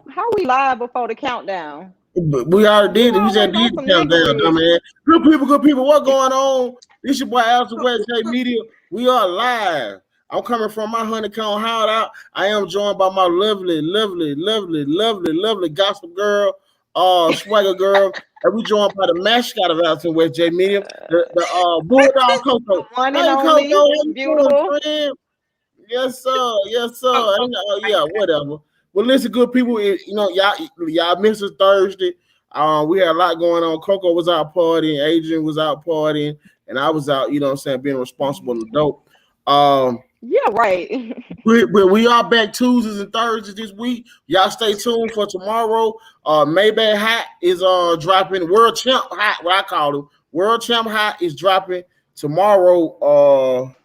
how we live before the countdown? But we already did it. We just Always on did the some countdown, niggery. man. Good people. What going on? This your boy Alton West J Media. We are live. I'm coming from my honeycomb hideout. I am joined by my lovely gospel girl, swagger girl, and we joined by the mascot of Alton West J Media, the bulldog Coco. One and Hey Coco, how only, you doing, beautiful. friend? Yes, sir. Yes, sir. Yeah, whatever. Well, listen, good people. Y'all missed us Thursday. We had a lot going on. Coco was out partying, Adrian was out partying, and I was out. You know what I'm saying, being responsible adult. Yeah, right. We are back Tuesdays and Thursdays this week. Y'all stay tuned for tomorrow. Maybach Hot is dropping. World Champ Hot, what I call it. World Champ Hot is dropping tomorrow.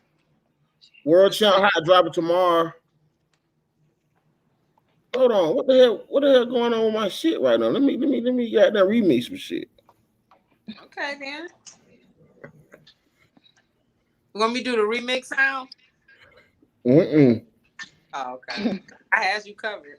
World Champ Hot dropping tomorrow. Hold on, what the hell going on with my shit right now? Let me get that remix some shit. Okay, then. Want me to do the remix sound? Oh, okay. I had you covered.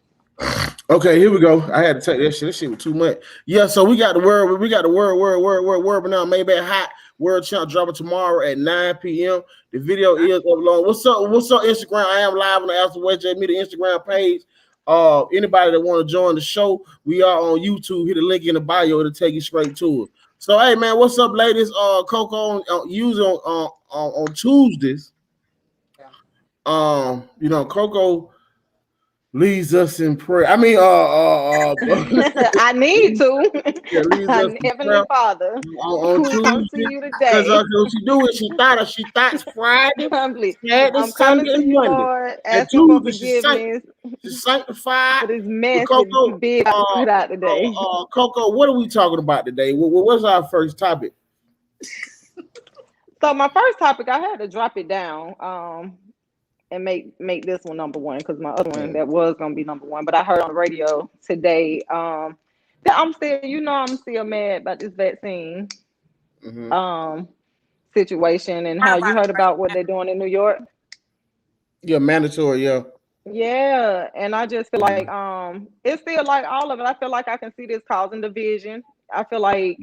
Okay, here we go. I had to take that shit. This shit was too much. Yeah, so we got the word. But now Maybach Hot World Champ dropping tomorrow at 9 p.m. The video is up long. What's up, Instagram? I am live on the Alton West J Media Instagram page. Anybody that want to join the show, we are on YouTube. Hit the link in the bio to take you straight to it. So, hey man, what's up, ladies? Coco usually on Tuesdays. Coco leads us in prayer. I mean, I need to. Heavenly Father, on who comes to you today? Because what she do is she thought Friday, Saturday, Sunday, and Monday. Lord, asking for forgiveness. She sanctified for this mess that big put out today. Coco, what are we talking about today? What's our first topic? So my first topic, I had to drop it down. And make this one number one because my other one that was gonna be number one, but I heard on the radio today that I'm still mad about this vaccine situation and how you heard about what they're doing in New York. Yeah, mandatory, yeah. Yeah, and I just feel like it's still like all of it. I feel like I can see this causing division. I feel like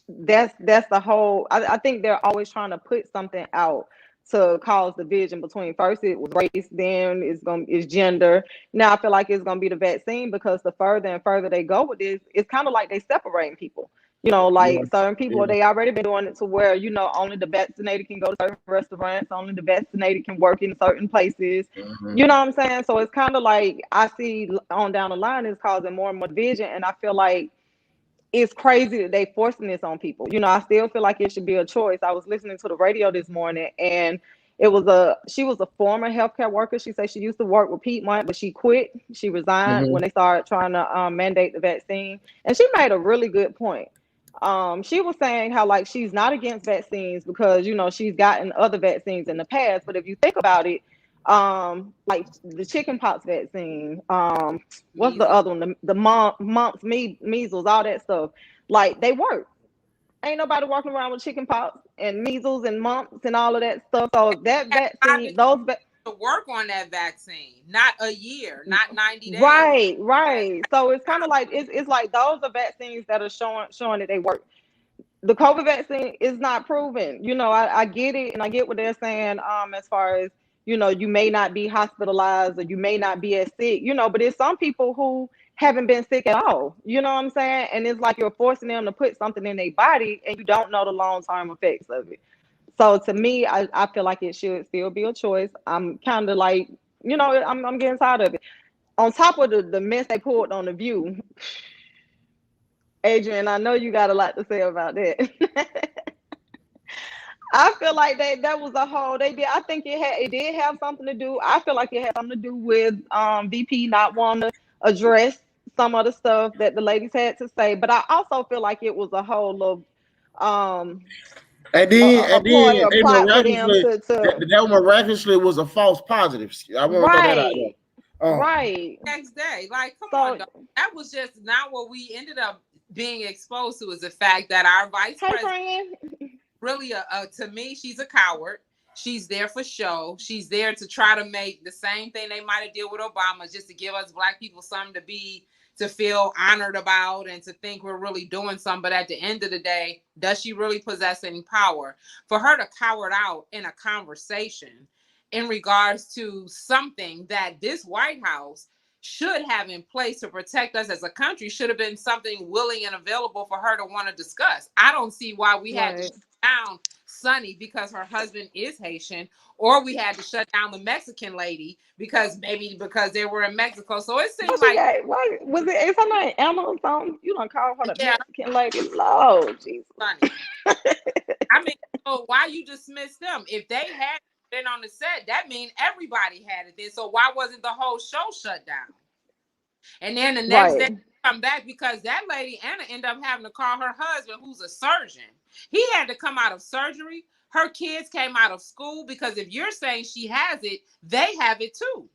that's the whole. I think they're always trying to put something out to cause division between first it was race, then it's gender. Now I feel like it's gonna be the vaccine because the further and further they go with this, it's kind of like they separating people. Certain people they already been doing it to where only the vaccinated can go to certain restaurants, only the vaccinated can work in certain places. You know what I'm saying? So it's kind of like I see on down the line it's causing more and more division, and I feel like it's crazy that they forcing this on people. I still feel like it should be a choice. I was listening to the radio this morning and she was a former healthcare worker. She said she used to work with Piedmont, but she quit. She resigned when they started trying to mandate the vaccine. And she made a really good point. She was saying how like she's not against vaccines because she's gotten other vaccines in the past. But if you think about it, like the chickenpox vaccine, what's the other one? The mumps, measles, all that stuff. Like they work. Ain't nobody walking around with chickenpox and measles and mumps and all of that stuff. So that vaccine, to work on that vaccine, not a year, not 90 days. Right. So it's kind of like it's like those are vaccines that are showing that they work. The COVID vaccine is not proven. I get it, and I get what they're saying. As far as you may not be hospitalized or you may not be as sick. But it's some people who haven't been sick at all. You know what I'm saying? And it's like you're forcing them to put something in their body, and you don't know the long-term effects of it. So to me, I feel like it should still be a choice. I'm kind of like, I'm getting tired of it. On top of the mess they pulled on The View, Adrian, I know you got a lot to say about that. I feel like that was a whole they did. I think it did have something to do. I feel like it had something to do with VP not wanting to address some of the stuff that the ladies had to say. But I also feel like it was a whole of and then that miraculously was a false positive. I want to throw that out there. Right. Next day, like, come on, dog. That was just not what we ended up being exposed to. Is the fact that our vice president really, to me, she's a coward. She's there for show. She's there to try to make the same thing they might have did with Obama, just to give us Black people something to feel honored about and to think we're really doing something. But at the end of the day, does she really possess any power? For her to cower out in a conversation in regards to something that this White House should have in place to protect us as a country, should have been something willing and available for her to want to discuss. I don't see why we had to shut down Sunny because her husband is Haitian, or we had to shut down the Mexican lady because they were in Mexico. So it seems like, why was it? Is her name Emma or something? You don't call her the Mexican lady? Lord Jesus. Funny. I mean, so why you dismiss them? If they had been on the set, that means everybody had it then. So why wasn't the whole show shut down? And then the next day come back because that lady Anna ended up having to call her husband, who's a surgeon. He had to come out of surgery. Her kids came out of school, because if you're saying she has it, they have it too.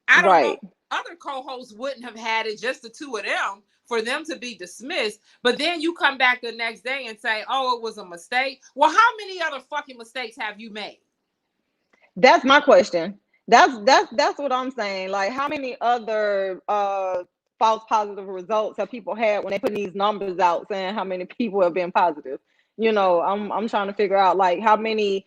I don't know, other co-hosts wouldn't have had it, just the two of them, for them to be dismissed. But then you come back the next day and say, oh, it was a mistake. Well, how many other fucking mistakes have you made? That's my question. That's what I'm saying. Like, how many other false positive results have people had when they put these numbers out saying how many people have been positive? You know, I'm trying to figure out like how many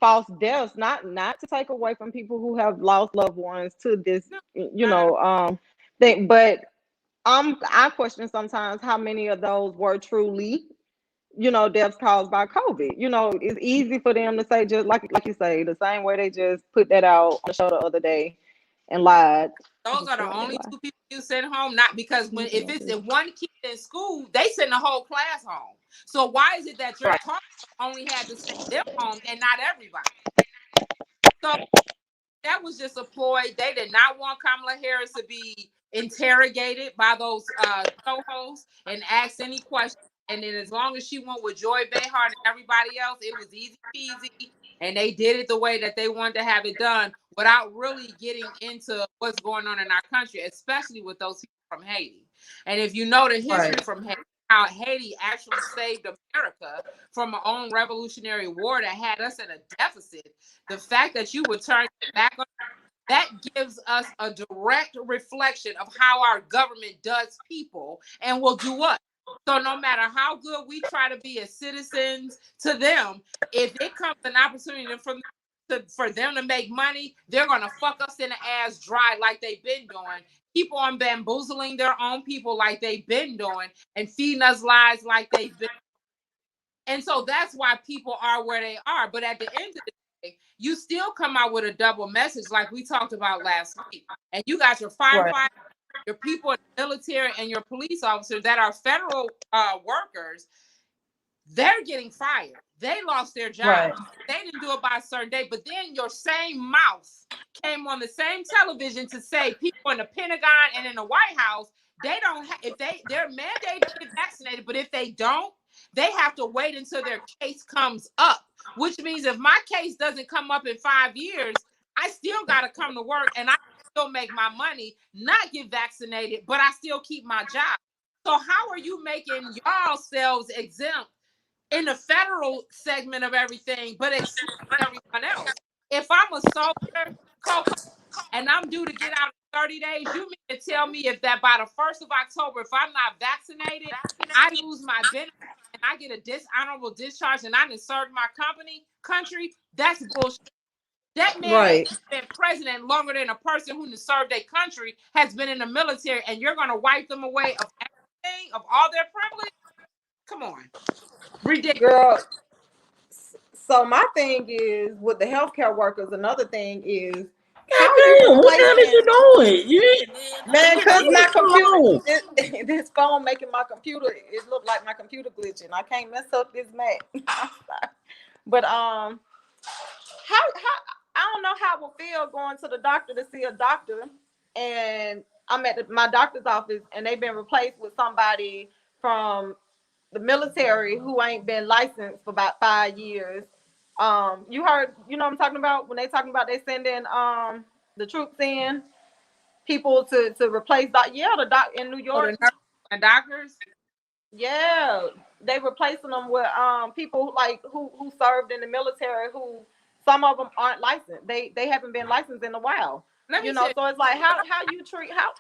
false deaths, not to take away from people who have lost loved ones to this, thing, but I question sometimes how many of those were truly, deaths caused by COVID. It's easy for them to say, just like you say, the same way they just put that out on the show the other day and lied. Those are the only two people you send home, not because if it's one kid in school, they send the whole class home. So why is it that your talk only had to send them home and not everybody? So that was just a ploy. They did not want Kamala Harris to be interrogated by those co-hosts and asked any questions. And then as long as she went with Joy Behar and everybody else, it was easy peasy. And they did it the way that they wanted to have it done without really getting into what's going on in our country, especially with those people from Haiti. And if you know the history from Haiti, how Haiti actually saved America from our own Revolutionary War that had us in a deficit, the fact that you would turn back on that gives us a direct reflection of how our government does people and will do what. So no matter how good we try to be as citizens to them, if it comes an opportunity for them to make money, they're going to fuck us in the ass dry like they've been doing. Keep on bamboozling their own people like they've been doing and feeding us lies like they've been. And so that's why people are where they are. But at the end of the day, you still come out with a double message like we talked about last week. And you got your firefighters, your people in the military, and your police officers that are federal workers. They're getting fired. They lost their jobs. They didn't do it by a certain day. But then your same mouth came on the same television to say people in the Pentagon and in the White House, they don't they're mandated to get vaccinated, but if they don't, they have to wait until their case comes up, which means if my case doesn't come up in 5 years, I still got to come to work and I still make my money, not get vaccinated, but I still keep my job. So how are you making y'all selves exempt in the federal segment of everything, but exclude everyone else? If I'm a soldier and I'm due to get out in 30 days, you mean to tell me if that by the 1st of October, if I'm not vaccinated, I lose my benefit and I get a dishonorable discharge and I didn't serve my country? That's bullshit. That man has been president longer than a person who served their country has been in the military, and you're going to wipe them away of everything, of all their privilege? Come on. Ridiculous. Girl, so my thing is with the healthcare workers, another thing is, what the hell is you doing? Man, because my computer, this phone making my computer, it looked like my computer glitching. I can't mess up this Mac. But how I don't know how it will feel going to the doctor to see a doctor, and I'm at my doctor's office, and they've been replaced with somebody from the military who ain't been licensed for about 5 years. You heard, what I'm talking about when they talking about they sending the troops in people to replace the doc in New York. And doctors? Yeah, they replacing them with people like who served in the military who some of them aren't licensed. They haven't been licensed in a while. You know, so it's like how you treat how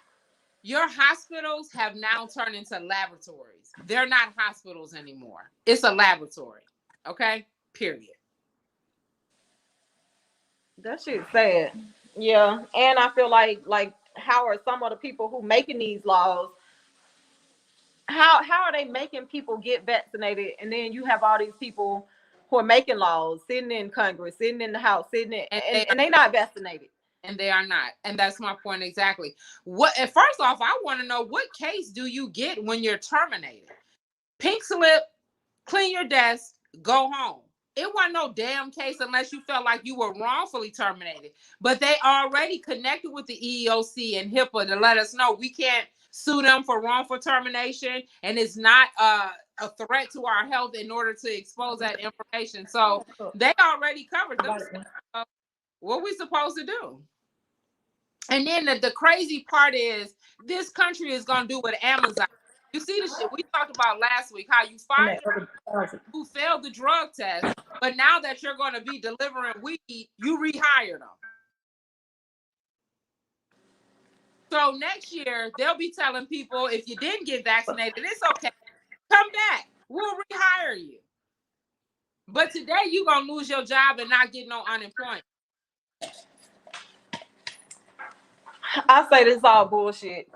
your hospitals have now turned into laboratories. They're not hospitals anymore. It's a laboratory. Okay? Period. that shit's sad. Yeah. And I feel like how are some of the people who making these laws, how are they making people get vaccinated, and then you have all these people who are making laws sitting in Congress, sitting in the House, sitting in, and they not vaccinated. And they are not. And that's my point exactly. First off, I want to know, what case do you get when you're terminated? Pink slip, clean your desk, go home. It wasn't no damn case unless you felt like you were wrongfully terminated. But they already connected with the EEOC and HIPAA to let us know we can't sue them for wrongful termination, and it's not a threat to our health in order to expose that information. So they already covered them. What we supposed to do? And then the crazy part is this country is going to do what Amazon. You see the shit we talked about last week, how you fired who failed the drug test, but now that you're going to be delivering weed, you rehired them. So next year, they'll be telling people, if you didn't get vaccinated, it's okay. Come back. We'll rehire you. But today, you're going to lose your job and not get no unemployment. I say this is all bullshit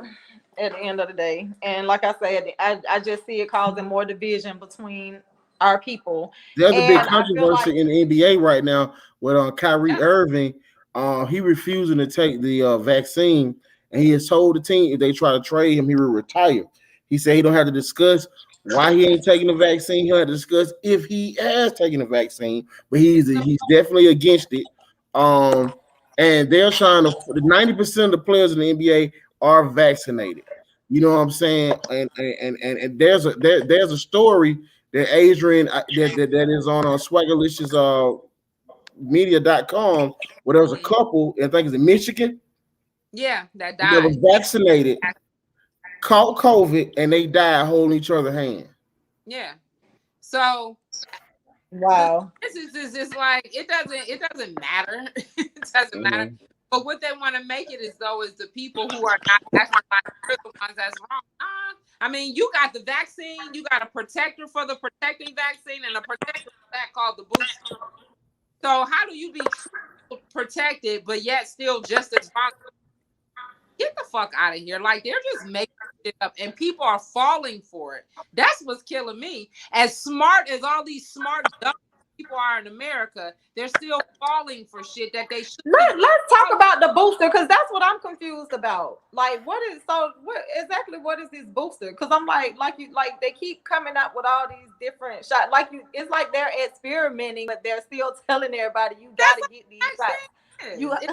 at the end of the day. And like I said, I just see it causing more division between our people. There's a big controversy in the NBA right now with Kyrie Irving. He refusing to take the vaccine, and he has told the team if they try to trade him, he will retire. He said he don't have to discuss why he ain't taking the vaccine. He'll have to discuss if he has taken the vaccine, but he's definitely against it. And they're trying to 90% of the players in the NBA are vaccinated. You know what I'm saying? And there's a story that Adrian that is on Swaggerlicious media.com where there was a couple, I think it's in Michigan. Yeah, that died. That was vaccinated, caught COVID, and they died holding each other's hand. Yeah. So wow. This is like it doesn't matter. It doesn't matter. But what they want to make it is the people who are not vaccinated are the ones that's wrong. I mean, you got the vaccine, you got a protector for the protecting vaccine, and a protector for that called the booster. So how do you be protected but yet still just as wrong? Get the fuck out of here. Like, they're just making shit up, and people are falling for it. That's what's killing me. As smart as all these smart dumb people are in America, they're still falling for shit that they should. Let's talk about the booster, because that's what I'm confused about. Like, what is this booster? Because I'm like they keep coming up with all these different shots. It's like they're experimenting, but they're still telling everybody you got to get these shots.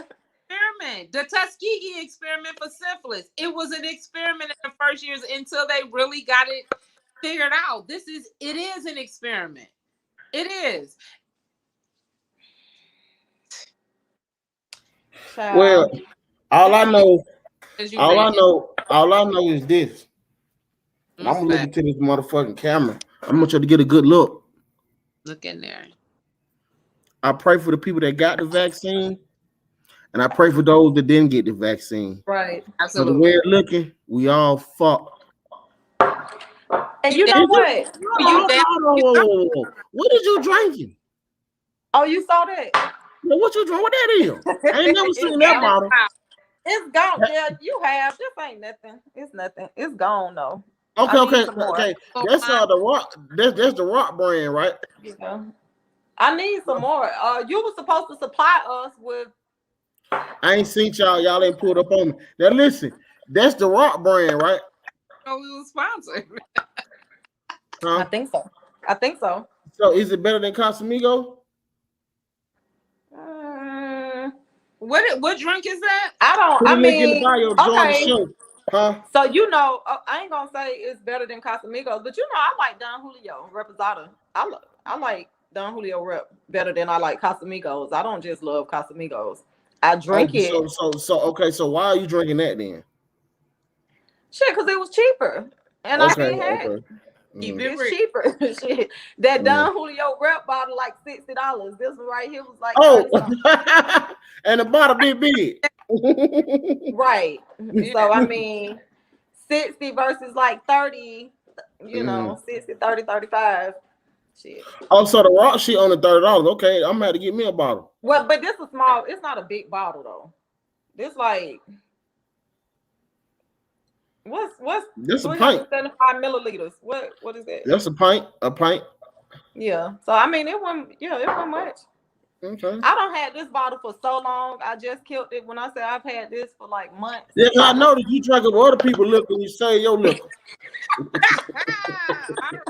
Experiment. The Tuskegee experiment for syphilis. It was an experiment in the first years until they really got it figured out. It is an experiment. It is. Well, all I know is this. I'm gonna look into this motherfucking camera. I'm gonna try to get a good look. Look in there. I pray for the people that got the vaccine, and I pray for those that didn't get the vaccine. Right. Absolutely. So the way it's looking, we all fucked. And you know what? What did you drinking? Oh, you saw that? Well, what you drinking? What that is? I ain't never seen that bottle. It's gone. Yeah, you have. This ain't nothing. It's nothing. It's gone though. Okay. That's the Rock. That's the Rock brand, right? Yeah. I need some more. You were supposed to supply us with. I ain't seen y'all. Y'all ain't pulled up on me. Now listen, that's the Rock brand, right? Oh, we were sponsored. Huh? I think so. So is it better than Casamigos? What drink is that? Show. Huh? So I ain't gonna say it's better than Casamigos, but I like Don Julio Reposado. I like Don Julio Rep better than I like Casamigos. I don't just love Casamigos. I drink it. So why are you drinking that then? Shit, because it was cheaper, and I didn't have it. Keep it It's real. cheaper. Shit. That Don Julio rep bottle like $60. This one right here was like and the bottle big. Right. Yeah. So I mean 60 versus like 30, 60, 30, 35. Shit. Oh, so the rock shit on the $30. Okay, I'm gonna have to get me a bottle. Well, but this is small. It's not a big bottle though. This like what's This a pint. 375 milliliters. What is that? That's a pint. A pint. Yeah. So I mean it wasn't much. Okay. I don't had this bottle for so long. I just killed it when I said I've had this for like months. Yeah, I noticed you drink up other people liquor and you say your liquor. All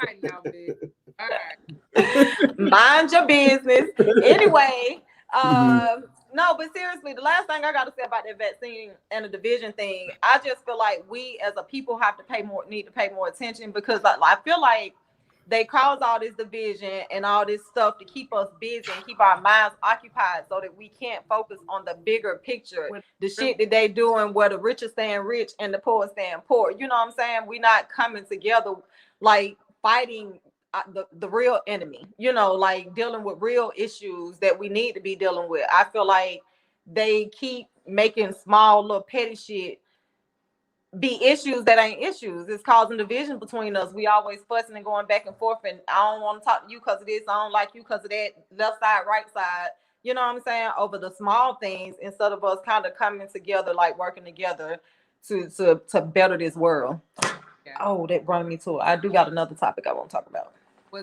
right now, big. All right. Mind your business. Anyway, no, but seriously, the last thing I got to say about that vaccine and the division thing, I just feel like we as a people need to pay more attention because I feel like they cause all this division and all this stuff to keep us busy and keep our minds occupied so that we can't focus on the bigger picture, the shit that they doing where the rich are staying rich and the poor are staying poor. You know what I'm saying? We're not coming together like fighting the real enemy, like dealing with real issues that we need to be dealing with. I feel like they keep making small little petty shit be issues that ain't issues. It's causing division between us. We always fussing and going back and forth, and I don't want to talk to you because of this, I don't like you because of that, left side, right side, you know what I'm saying, over the small things instead of us kind of coming together, like working together to better this world. Yeah. Oh, that brought me to it. I do got another topic I want to talk about.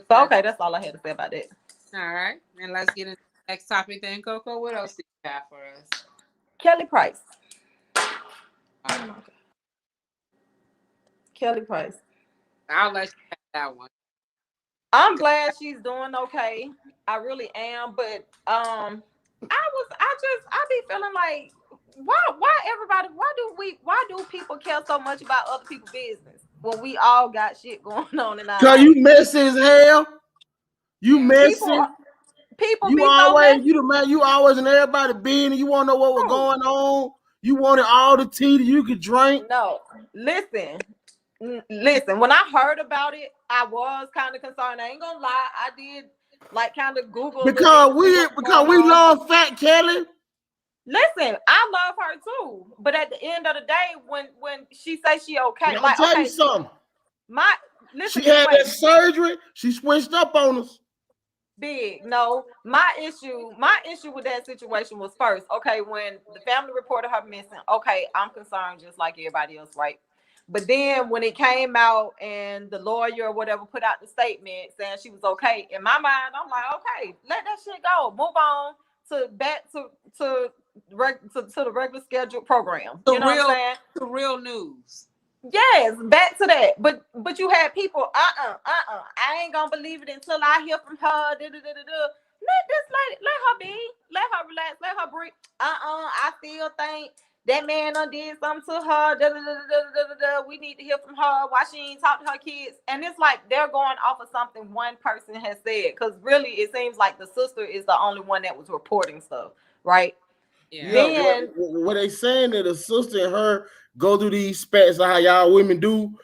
Okay, that's all I had to say about that. All right, and let's get into the next topic then, Coco. What else do you have for us? Kelly Price. Oh my God. Kelly Price. I'll let you have that one. I'm glad she's doing okay. I really am, but I be feeling like why do people care so much about other people's business when we all got shit going on in our lives? You messy as hell. You messy. People you be always so messy. you the man. You always in everybody's business. You want to know what was going on. You wanted all the tea that you could drink. No, listen. When I heard about it, I was kind of concerned. I ain't gonna lie, I did like kind of Google because we love Fat Kelly. Listen, I love her too, but at the end of the day, when she say she okay, I'll tell you something. She had that surgery. She switched up on us. Big. No, my issue with that situation was first, okay, when the family reported her missing, okay, I'm concerned just like everybody else, right? But then when it came out and the lawyer or whatever put out the statement saying she was okay, in my mind, I'm like, okay, let that shit go. Move on back to the regular scheduled program. You know what I'm saying? The real news. Yes, back to that. But you had people, I ain't gonna believe it until I hear from her. Let her be. Let her relax. Let her breathe. I still think that man done did something to her. We need to hear from her. Why she ain't talk to her kids? And it's like they're going off of something one person has said. Because really, it seems like the sister is the only one that was reporting stuff, right? Yeah. Then what they saying that the sister and her go through these spats like how y'all women do,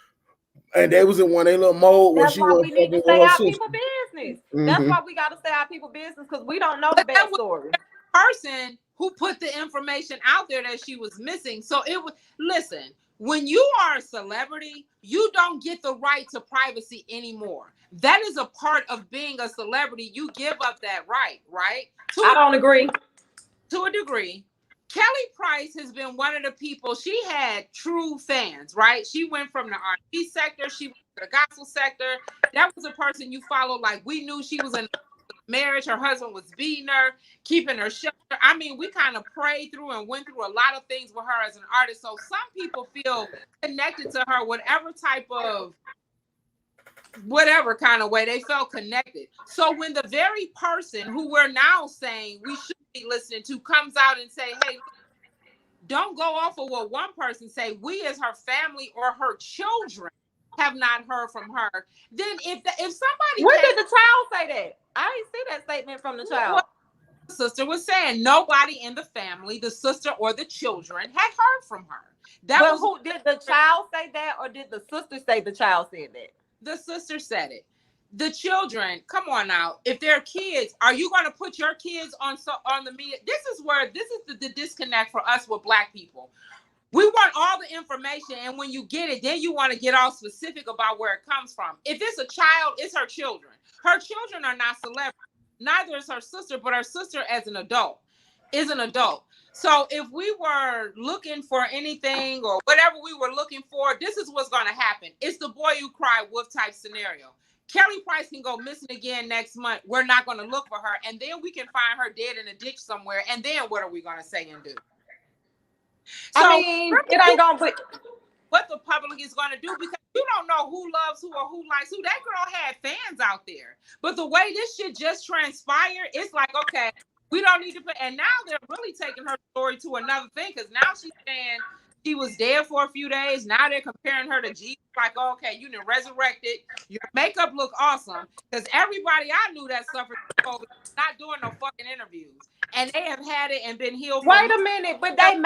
and they was in one of their little mode where she was fucking with her sister. People business. That's why we got to stay out people business because we don't know the backstory. Person who put the information out there that she was missing. So it was, listen, when you are a celebrity, you don't get the right to privacy anymore. That is a part of being a celebrity. You give up that right? I don't agree. To a degree. Kelly Price has been one of the people, she had true fans, right? She went from the R&B sector, she went to the gospel sector. That was a person you follow, like we knew she was in a marriage, her husband was beating her, keeping her shelter. I mean, we kind of prayed through and went through a lot of things with her as an artist. So some people feel connected to her, whatever kind of way, they felt connected. So when the very person who we're now saying we should be listening to comes out and say, hey, don't go off of what one person say, we as her family or her children have not heard from her, then if somebody when did the child say that? I didn't see that statement from the child. What the sister was saying, nobody in the family, the sister or the children, had heard from her. Who did the child say that, or did the sister say the child said that? The sister said it. The children, come on now. If they're kids, are you going to put your kids on the media? This is the disconnect for us with Black people. We want all the information, and when you get it, then you want to get all specific about where it comes from. If it's a child, it's her children. Her children are not celebrities. Neither is her sister, but her sister as an adult is an adult. So if we were looking for anything or whatever we were looking for, this is what's going to happen. It's the boy who cried wolf type scenario. Kelly Price can go missing again next month. We're not going to look for her. And then we can find her dead in a ditch somewhere. And then what are we going to say and do? So, I mean, it ain't going to put... What the public is going to do, because you don't know who loves who or who likes who. That girl had fans out there. But the way this shit just transpired, it's like, okay, we don't need to put... And now they're really taking her story to another thing, because now she's saying she was dead for a few days. Now they're comparing her to Jesus. Like, oh, okay, you done resurrected. Your makeup look awesome. Because everybody I knew that suffered COVID not doing no fucking interviews. And they have had it and been healed. Wait a minute, but they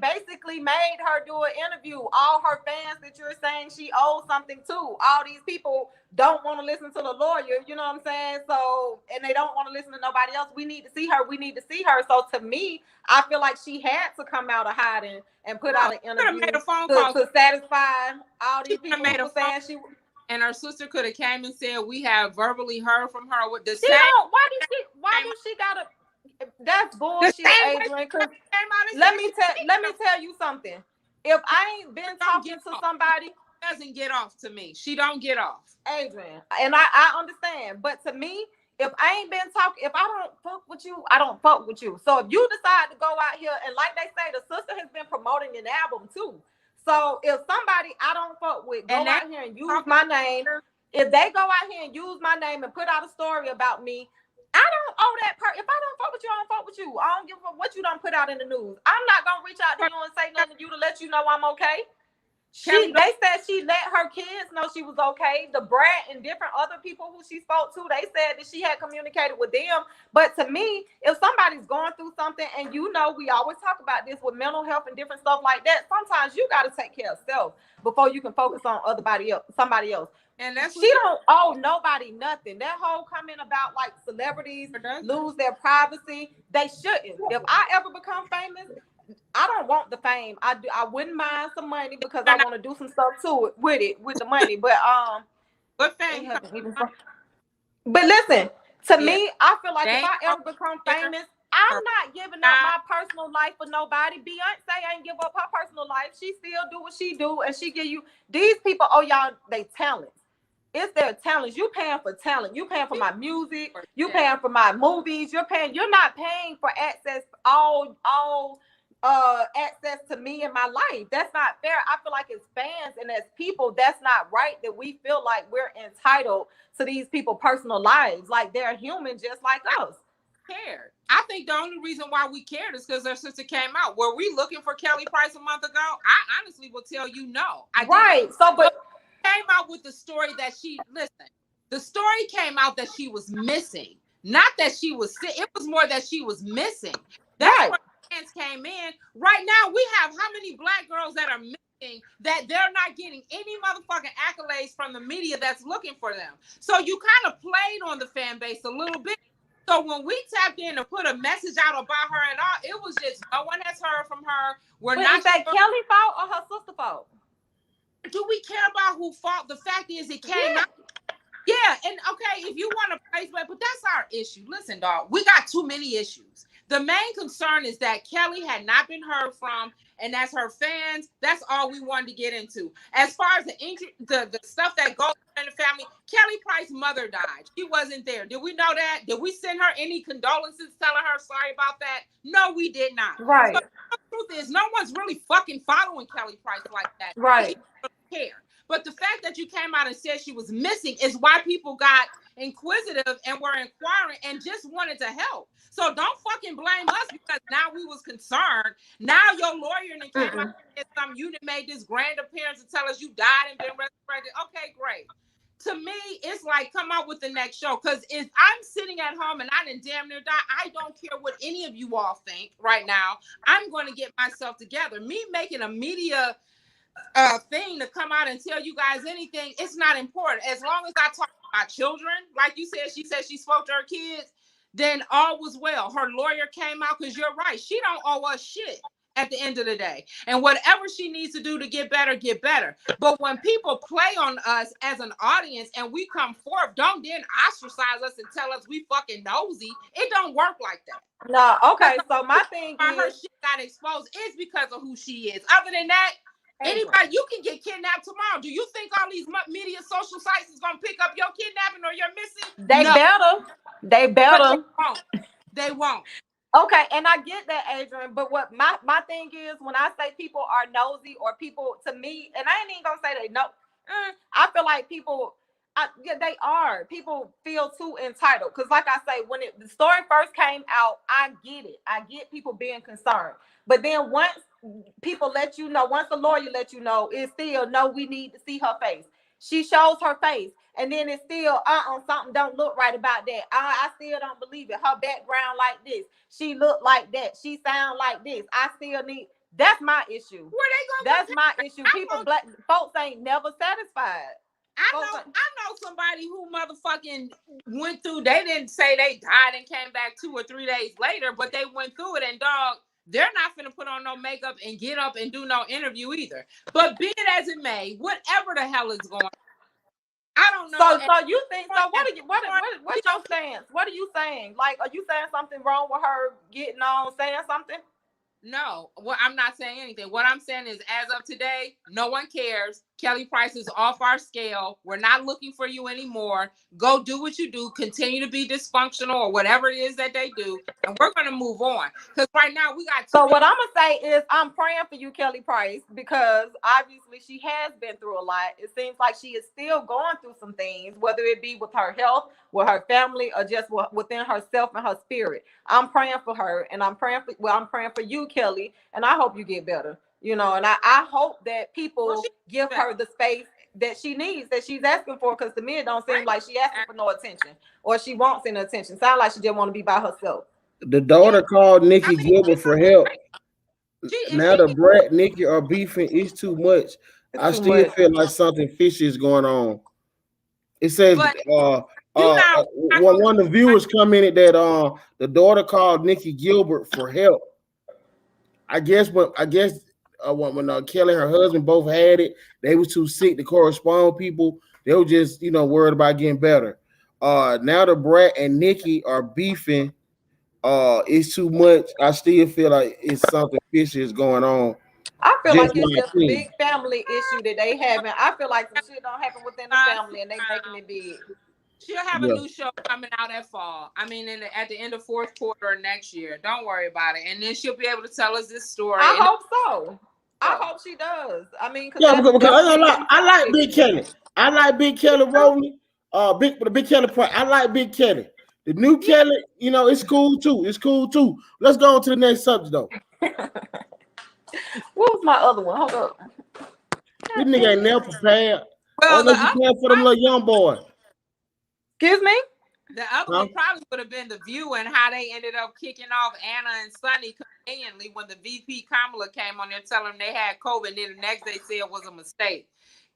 basically made her do an interview. All her fans that you're saying she owes something to. All these people don't want to listen to the lawyer, you know what I'm saying? So, and they don't want to listen to nobody else. We need to see her. We need to see her. So to me, I feel like she had to come out of hiding and put out an interview to satisfy all these people who saying she... And her sister could have came and said, we have verbally heard from her with the same. Why do she gotta? That's bullshit, Adrian. Let me tell you something. If I ain't been talking to somebody, doesn't get off to me. She don't get off, Adrian. And I understand, but to me, if I ain't been talking, if I don't fuck with you, I don't fuck with you. So if you decide to go out here and, like they say, the sister has been promoting an album too. So if somebody I don't fuck with go out here and use my name, if they go out here and use my name and put out a story about me, I don't owe that person. If I don't fuck with you, I don't fuck with you. I don't give a fuck what you don't put out in the news. I'm not gonna reach out to you and say nothing to you to let you know I'm okay. They said she let her kids know she was okay. The brat and different other people who she spoke to, they said that she had communicated with them. But to me, if somebody's going through something, and you know, we always talk about this with mental health and different stuff like that, sometimes you got to take care of self before you can focus on somebody else. And that's she don't owe nobody nothing. That whole comment about like celebrities lose their privacy, they shouldn't. If I ever become famous, I don't want the fame. I wouldn't mind some money because I want to do some stuff to it with the money. But fame. But listen, to me, I feel like if I ever become famous, I'm not giving up my personal life for nobody. Beyonce ain't give up her personal life. She still do what she do, and she give you these people. Oh, y'all, they talents. It's their talents. You paying for talent. You paying for my music. You paying for my movies. You're not paying for access all access to me in my life. That's not fair. I feel like as fans and as people, that's not right that we feel like we're entitled to these people's personal lives. Like they're human just like us. Cared. I think the only reason why we cared is because her sister came out. Were we looking for Kelly Price a month ago? I honestly will tell you no. Right. So, but came out with the story that the story came out that she was missing, not that she was sick. It was more that she was missing. That's right. Where fans came in. Right now, we have how many Black girls that are missing that they're not getting any motherfucking accolades from the media that's looking for them. So you kind of played on the fan base a little bit. So when we tapped in and put a message out about her and all, it was just no one has heard from her. Is that Kelly fault or her sister fault? Do we care about who fault? The fact is it came out. Yeah, and okay, if you want to praise, but that's our issue. Listen, dog, we got too many issues. The main concern is that Kelly had not been heard from, and as her fans, that's all we wanted to get into. As far as the stuff that goes on in the family, Kelly Price's mother died. She wasn't there. Did we know that? Did we send her any condolences telling her sorry about that? No, we did not. Right. So the truth is, no one's really fucking following Kelly Price like that. Right. Care. But the fact that you came out and said she was missing is why people got inquisitive and were inquiring and just wanted to help. So don't fucking blame us because now we was concerned. Now your lawyer and came out and said you made this grand appearance to tell us you died and been resurrected. Okay, great. To me, it's like come out with the next show. Because if I'm sitting at home and I didn't damn near die, I don't care what any of you all think right now. I'm going to get myself together. Me making a media thing to come out and tell you guys anything. It's not important. As long as I talk about children, like you said, she said she spoke to her kids, then all was well. Her lawyer came out, because you're right. She don't owe us shit at the end of the day. And whatever she needs to do to get better, get better. But when people play on us as an audience and we come forth, don't then ostracize us and tell us we fucking nosy. It don't work like that. No, okay. So my thing is, her shit got exposed is because of who she is. Other than that, anybody, you can get kidnapped tomorrow. Do you think all these media social sites is gonna pick up your kidnapping or your missing? They better. They better. They won't. Okay, and I get that, Adrian. But what my thing is, when I say people are nosy, or people, to me, and I ain't even gonna say they know. I feel like people, yeah, they are. People feel too entitled. Because like I say, when the story first came out, I get it. I get people being concerned. But then once people let you know, once the lawyer let you know, it's still, no, we need to see her face. She shows her face. And then it's still, something don't look right about that. I still don't believe it. Her background like this. She look like that. She sound like this. I still need, that's my issue. Where they going? That's my issue. People, black folks ain't never satisfied. I know somebody who motherfucking went through, they didn't say they died and came back 2 or 3 days later, but they went through it, and dog, they're not finna put on no makeup and get up and do no interview either. But be it as it may, whatever the hell is going on, I don't know. So you think, so what's your stance? What are you saying? Like, are you saying something wrong with her getting on, saying something? No, I'm not saying anything. What I'm saying is, as of today, no one cares. Kelly Price is off our scale. We're not looking for you anymore. Go do what you do. Continue to be dysfunctional or whatever it is that they do. And we're going to move on. Because right now we got... So what I'm going to say is I'm praying for you, Kelly Price, because obviously she has been through a lot. It seems like she is still going through some things, whether it be with her health, with her family, or just within herself and her spirit. I'm praying for her, and I'm praying for you, Kelly, and I hope you get better. You know, and I hope that people give her the space that she needs, that she's asking for, because to me it don't seem like she asking for no attention, or she wants any attention. Sound like she just want to be by herself. The daughter called Nikki Gilbert for help. Now the brat Nikki are beefing. It's too much. I still feel like something fishy is going on. It says one of the viewers commented that the daughter called Nikki Gilbert for help. I guess when Kelly and her husband both had it, they was too sick to correspond with people. They were just, worried about getting better. Now the brat and Nikki are beefing. It's too much. I still feel like it's something fishy is going on. I feel like it's just a big family issue that they having. I feel like some shit don't happen within the family and they making it big. She'll have a new show coming out at fall. I mean, at the end of fourth quarter next year. Don't worry about it. And then she'll be able to tell us this story. I hope so. I hope she does. I mean, because I like Big Kelly. I like Big Kelly Rowley. Big Kelly Price. I like Big Kelly. The new Kelly, it's cool too. It's cool too. Let's go on to the next subject though. What was my other one? Hold up. This nigga ain't never prepared. Well, you prepared for them little young boys. Excuse me? The other one probably would have been The View and how they ended up kicking off Anna and Sonny conveniently when the VP Kamala came on there telling them they had COVID, and then the next day said it was a mistake,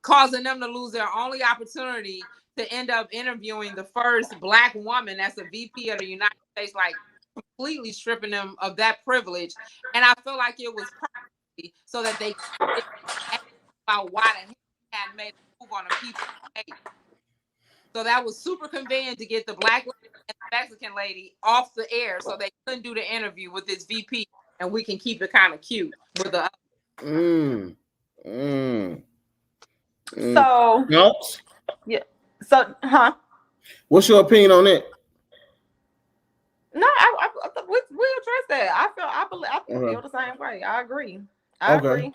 causing them to lose their only opportunity to end up interviewing the first Black woman that's a VP of the United States, like completely stripping them of that privilege. And I feel like it was probably so that they could about why the hell had made a move on the people. So that was super convenient to get the Black lady and the Mexican lady off the air so they couldn't do the interview with this VP, and we can keep it kind of cute with the So yeah. So what's your opinion on that? No, we address that. I feel the same way. I agree. I agree.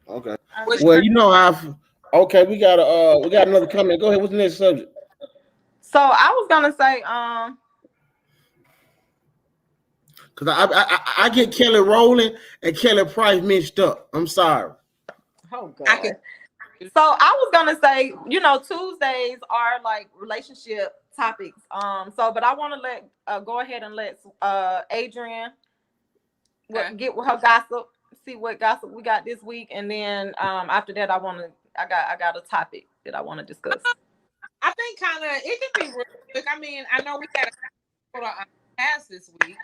Okay. Well, okay, we got another comment. Go ahead. What's the next subject? So I was gonna say, because I get Kelly Rowland and Kelly Price mixed up. I'm sorry. Oh God. So I was gonna say, Tuesdays are like relationship topics. But I want to go ahead and let Adrian get with her gossip. see what gossip we got this week, and then after that, I got a topic that I want to discuss. I think kind of it can be real quick. I mean, I know we had a pass this week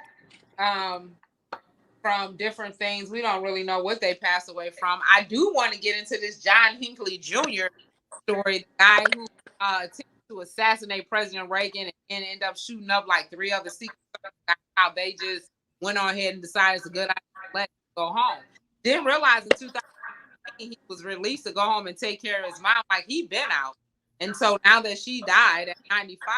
from different things. We don't really know what they passed away from. I do want to get into this John Hinckley Jr. story, the guy who attempted to assassinate President Reagan and end up shooting up like 3 other secret service. How they just went on ahead and decided it's a good idea to let him go home. Didn't realize in 2018 he was released to go home and take care of his mom, like he'd been out. And so now that she died at 95,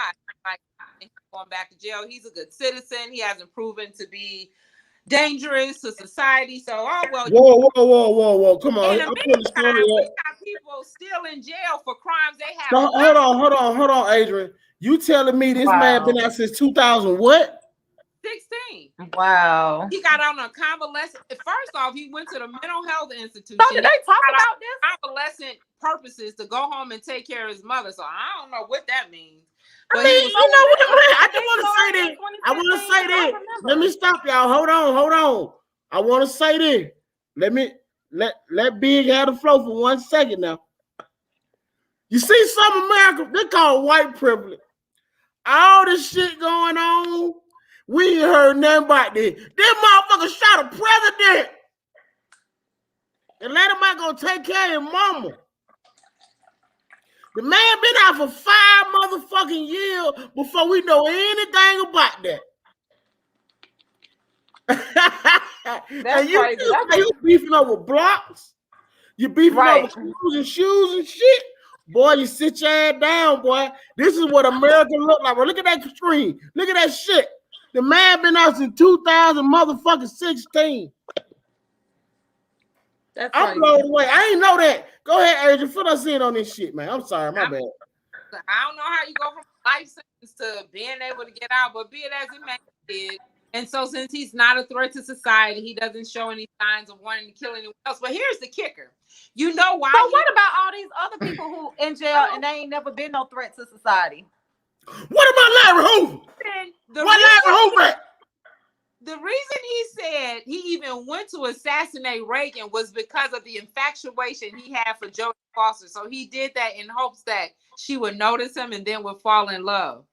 like he's going back to jail. He's a good citizen. He hasn't proven to be dangerous to society. So, whoa. Come on. In the meantime, we got people still in jail for crimes they have. So, hold on, Adrian. You telling me this man been out since 2000 what? 16. Wow. He got out on convalescent. First off, he went to the mental health institution. So did they talk about this? Convalescent purposes to go home and take care of his mother. So I don't know what that means. But I mean, you know what? I just want to say this. I want to say this. Let me stop y'all. Hold on. I want to say this. Let Big have the flow for 1 second now. You see some America, they call white privilege. All this shit going on. We ain't heard nothing about this. This motherfucker shot a president. And let him out go take care of his mama. The man been out for 5 motherfucking years before we know anything about that. That's crazy. You beefing over blocks. You beefing over shoes and shit. Boy, you sit your ass down, boy. This is what America look like. Bro, look at that screen. Look at that shit. The man been out since 2016. I'm blown away. I ain't know that. Go ahead, Adrian. Fill us in on this shit, man. I'm sorry, my bad. I don't know how you go from life sentence to being able to get out, but be it as it may be. And so since he's not a threat to society, he doesn't show any signs of wanting to kill anyone else. But here's the kicker. You know why? So what about all these other people who in jail and they ain't never been no threat to society? What about Larry Hoover? The reason he said he even went to assassinate Reagan was because of the infatuation he had for Jodie Foster. So he did that in hopes that she would notice him and then would fall in love.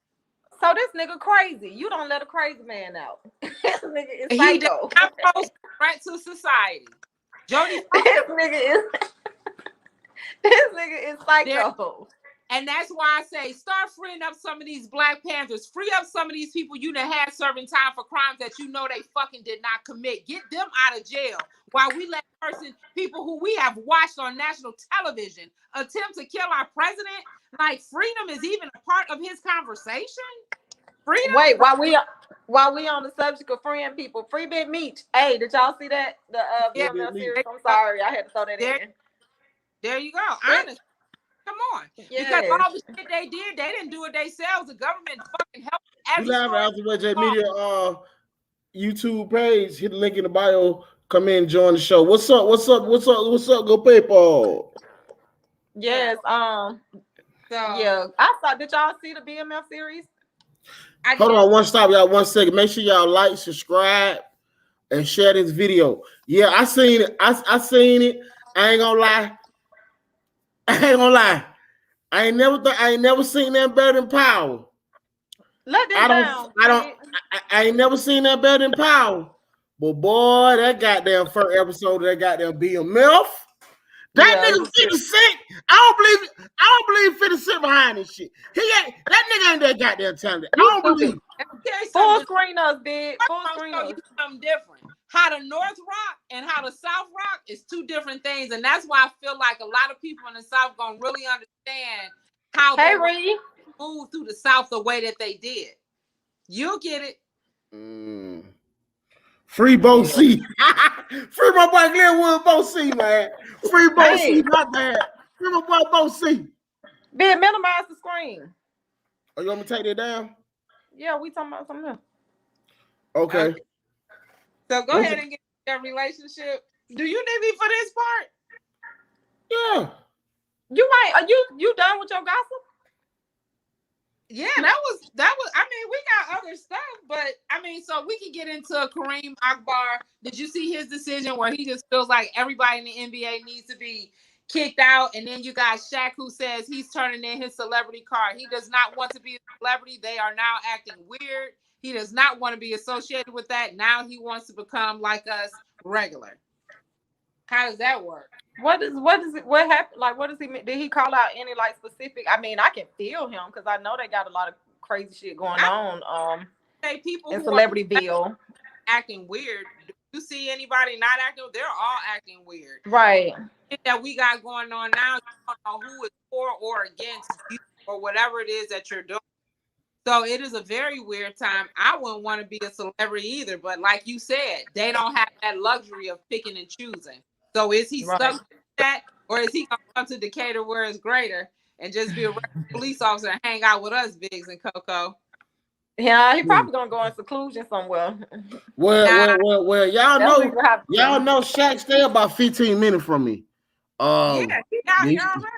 So this nigga crazy. You don't let a crazy man out. This nigga is psycho. He does not pose a threat to society. Jodie Foster. This nigga is psycho. And that's why I say start freeing up some of these Black Panthers. Free up some of these people you done had serving time for crimes that you know they fucking did not commit. Get them out of jail while we let people who we have watched on national television attempt to kill our president. Like freedom is even a part of his conversation. Freedom. Wait, while we on the subject of freeing people, free Big Meech. Hey, did y'all see that? The BML series? I'm sorry, I had to throw that in. There you go. Honestly. Come on. Yes. Because all the shit they did, they didn't do it themselves. The government fucking helped everyone. After J Media YouTube page, hit the link in the bio. Come in and join the show. What's up? Go PayPal. Yes. Yeah. I saw. Did y'all see the BMF series? Hold on, one second. Make sure y'all like, subscribe, and share this video. Yeah, I seen it. I seen it. I ain't gonna lie. I ain't never seen that better than Power. I ain't never seen that better than Power. But boy, that goddamn first episode of that goddamn BMF. That nigga 50 Cent. I don't believe 50 Cent behind this shit. That nigga ain't that goddamn talented. I don't believe. Full screen us, big. Full screen us. Something different. How the North rock and how the South rock is two different things, and that's why I feel like a lot of people in the South gonna really understand how they moved through the South the way that they did. You'll get it. Free Bo C. Free my boy Glenwood Bo C, man. Free Bo C, my bad. Free my boy Bo C. Ben, minimize the screen. Oh, you want me to take that down? Yeah, we talking about something else. Okay. So go ahead and get that relationship. Do you need me for this part? Yeah. You done with your gossip? Yeah, that was. I mean, we got other stuff, but I mean, so we can get into Kareem Akbar. Did you see his decision where he just feels like everybody in the NBA needs to be kicked out? And then you got Shaq, who says he's turning in his celebrity card. He does not want to be a celebrity. They are now acting weird. He does not want to be associated with that. Now he wants to become like us, regular. How does that work? What happened? Like, what does he mean? Did he call out any like specific? I mean, I can feel him because I know they got a lot of crazy shit going on. Say people in who Celebrityville acting weird. Do you see anybody not acting? They're all acting weird. Right. That we got going on now, you don't know who is for or against you or whatever it is that you're doing. So it is a very weird time. I wouldn't want to be a celebrity either, but like you said, they don't have that luxury of picking and choosing. So is he stuck with that, or is he gonna come to Decatur where it's greater and just be a police officer and hang out with us, Biggs and Coco? Yeah, he probably gonna go in seclusion somewhere. Well, y'all know Shaq stay about 15 minutes from me. Yeah, he out here already.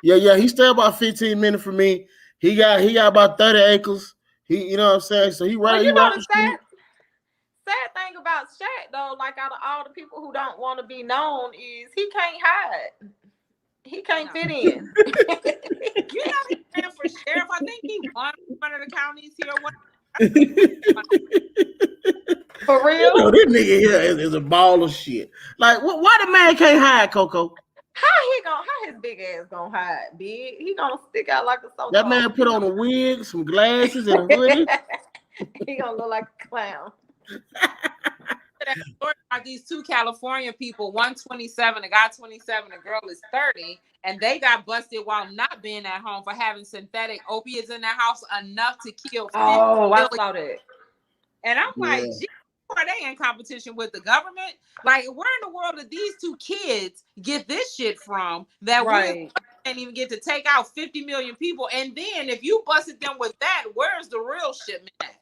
Yeah, he stay about 15 minutes from me. He got about 30 acres. You know what I'm saying? So he right. Well, he right the sad thing about Shaq though, like out of all the people who don't want to be known, is he can't hide. He can't fit in. You know he ran for sheriff. I think he won one of the counties here. For real? You know, this nigga here is a ball of shit. Like, why the man can't hide, Coco? How his big ass gonna hide, big? He gonna stick out like a so. That man put on a wig, some glasses, and a hoodie. He gonna look like a clown. That story about these two California people, one 27, a guy 27, a girl is 30, and they got busted while not being at home for having synthetic opiates in their house enough to kill 50 I million. saw that. And I'm like, gee, are they in competition with the government? Like, where in the world did these two kids get this shit from that we can't even get to take out 50 million people? And then if you busted them with that, where's the real shipment at?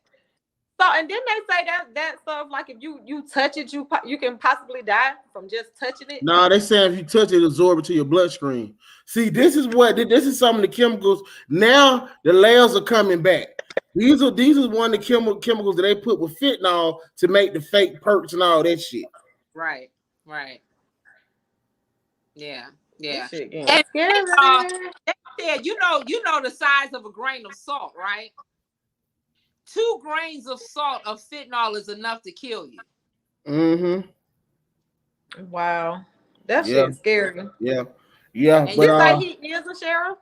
So, and then they say that stuff, like if you touch it, you can possibly die from just touching it. No, they say if you touch it, absorb it to your bloodstream. See, this is some of the chemicals. Now the layers are coming back. These are one of the chemicals that they put with fentanyl to make the fake perks and all that shit. Right. Yeah. And they said, you know the size of a grain of salt, right? 2 grains of salt of fentanyl is enough to kill you. Mm-hmm. Wow. That shit's scary. Yeah. And you say he is a sheriff?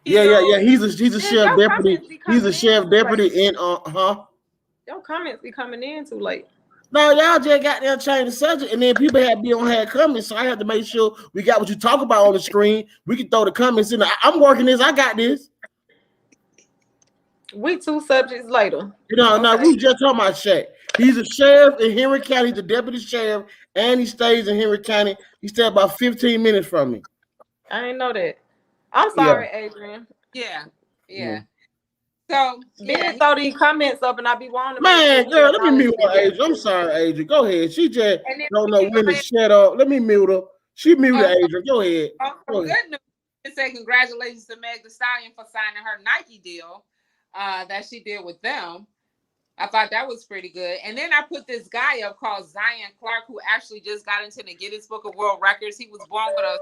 Yeah. He's a sheriff deputy. He's a sheriff deputy in Your comments be coming in too late. No, y'all just got there change the subject, and then people had comments, so I had to make sure we got what you talk about on the screen. We can throw the comments in. I'm working this. I got this. We 2 subjects later. No, we just talking about Shaq. He's a sheriff in Henry County. He's a deputy sheriff, and he stays in Henry County. He stays about 15 minutes from me. I didn't know that. I'm sorry, Adrian. Yeah. So Ben throw these comments up, and I be wanting to. Man, girl, let me mute her, Adrian. I'm sorry, Adrian. Go ahead. She just don't know when to shut up. Let me mute her. She muted Adrian. Go ahead. Good news. It said congratulations to Meg Thee Stallion for signing her Nike deal that she did with them. I thought that was pretty good. And then I put this guy up called Zion Clark, who actually just got into the Guinness Book of World Records. He was born with a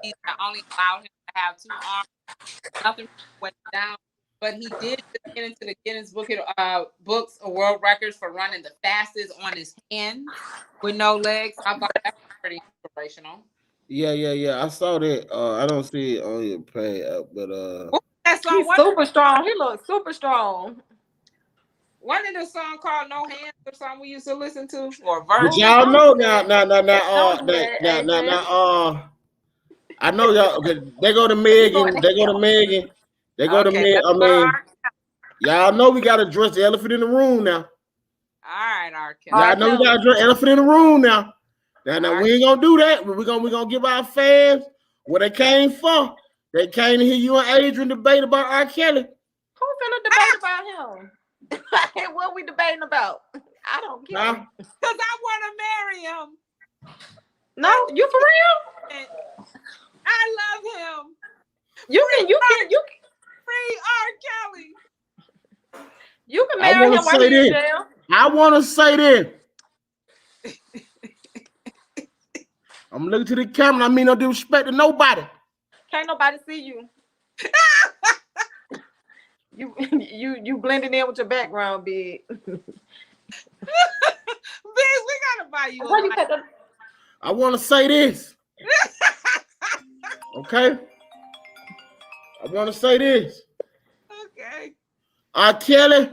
that only allowed him to have 2 arms. Nothing went down. But he did get into the Guinness Books of World Records for running the fastest on his hands with no legs. I thought that was pretty inspirational. Yeah. I saw that. I don't see it on your page, but that song, he's super strong. He looks super strong. Wasn't it a song called "No Hands" or something we used to listen to? Or verse? But y'all know now. I know y'all. They go to Megan. They go to Megan. I mean, y'all know we got to address the elephant in the room now. All right, R. Kelly. Y'all know we got to address the elephant in the room now. Now we ain't gonna do that. We're gonna give our fans what they came for. They came to hear you and Adrian debate about R. Kelly. Who finna debate about him? What we debating about? I don't care. Because I want to marry him. No, you for real? I love him. You can free R. Kelly. You can I marry want him to while say he's in this. jail. I want to say this. I'm looking to the camera. I mean no disrespect to nobody. Can't nobody see you. You blending in with your background, big. Biz, we gotta buy you a Why you light. got the... I want to say this. Okay? I want to say this. Okay. R. Kelly,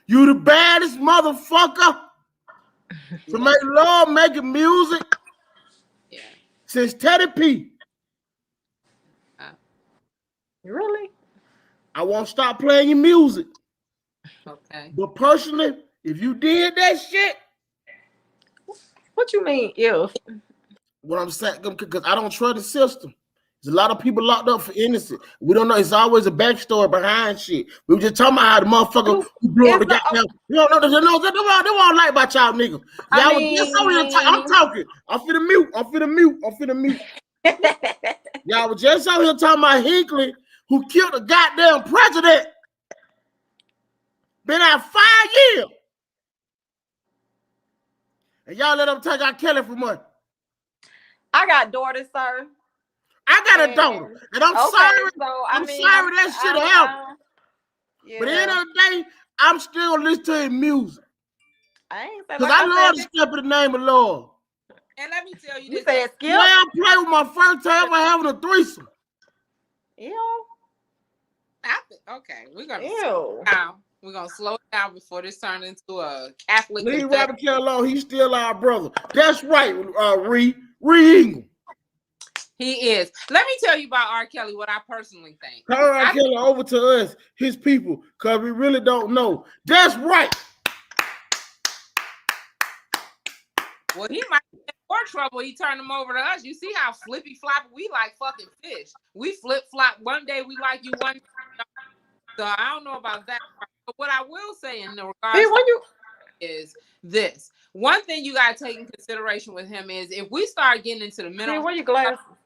you the baddest motherfucker to make love making music since Teddy P. Really? I won't stop playing your music. Okay. But personally, if you did that shit, What you mean, if? what I'm saying, because I don't trust the system. There's a lot of people locked up for innocent. We don't know. It's always a backstory behind shit. We were just talking about how the motherfucker who blew up the goddamn. You don't know. They won't like about y'all niggas. Y'all was just over here. I'm talking. I'm finna mute. Y'all was just out here talking about Hinckley, who killed the goddamn president. Been out 5 years. And y'all let them take R. Kelly for money. I got daughters, sir. I got a daughter. And I'm sorry. So, I'm sorry that shit happened. Yeah. But at the end of the day, I'm still gonna listen to his music. I ain't saying Because I love to step in the name of Lord. And let me tell you You this. said Skip? Well, I played with my first time ever having a threesome. Ew. Okay, we're gonna Ew. slow down. We're gonna slow down before this turns into a Catholic. Leave Robert Kelly alone. He's still our brother. That's right, Ree Ingram. He is. Let me tell you about R. Kelly, what I personally think. Turn R. Kelly over to us, his people, because we really don't know. That's right. Well, he might be in more trouble. He turned him over to us. You see how flippy floppy we like fucking fish. We flip flop. One day we like you, one day. So I don't know about that. But what I will say in the regards is this. One thing you gotta take in consideration with him is if we start getting into the mental,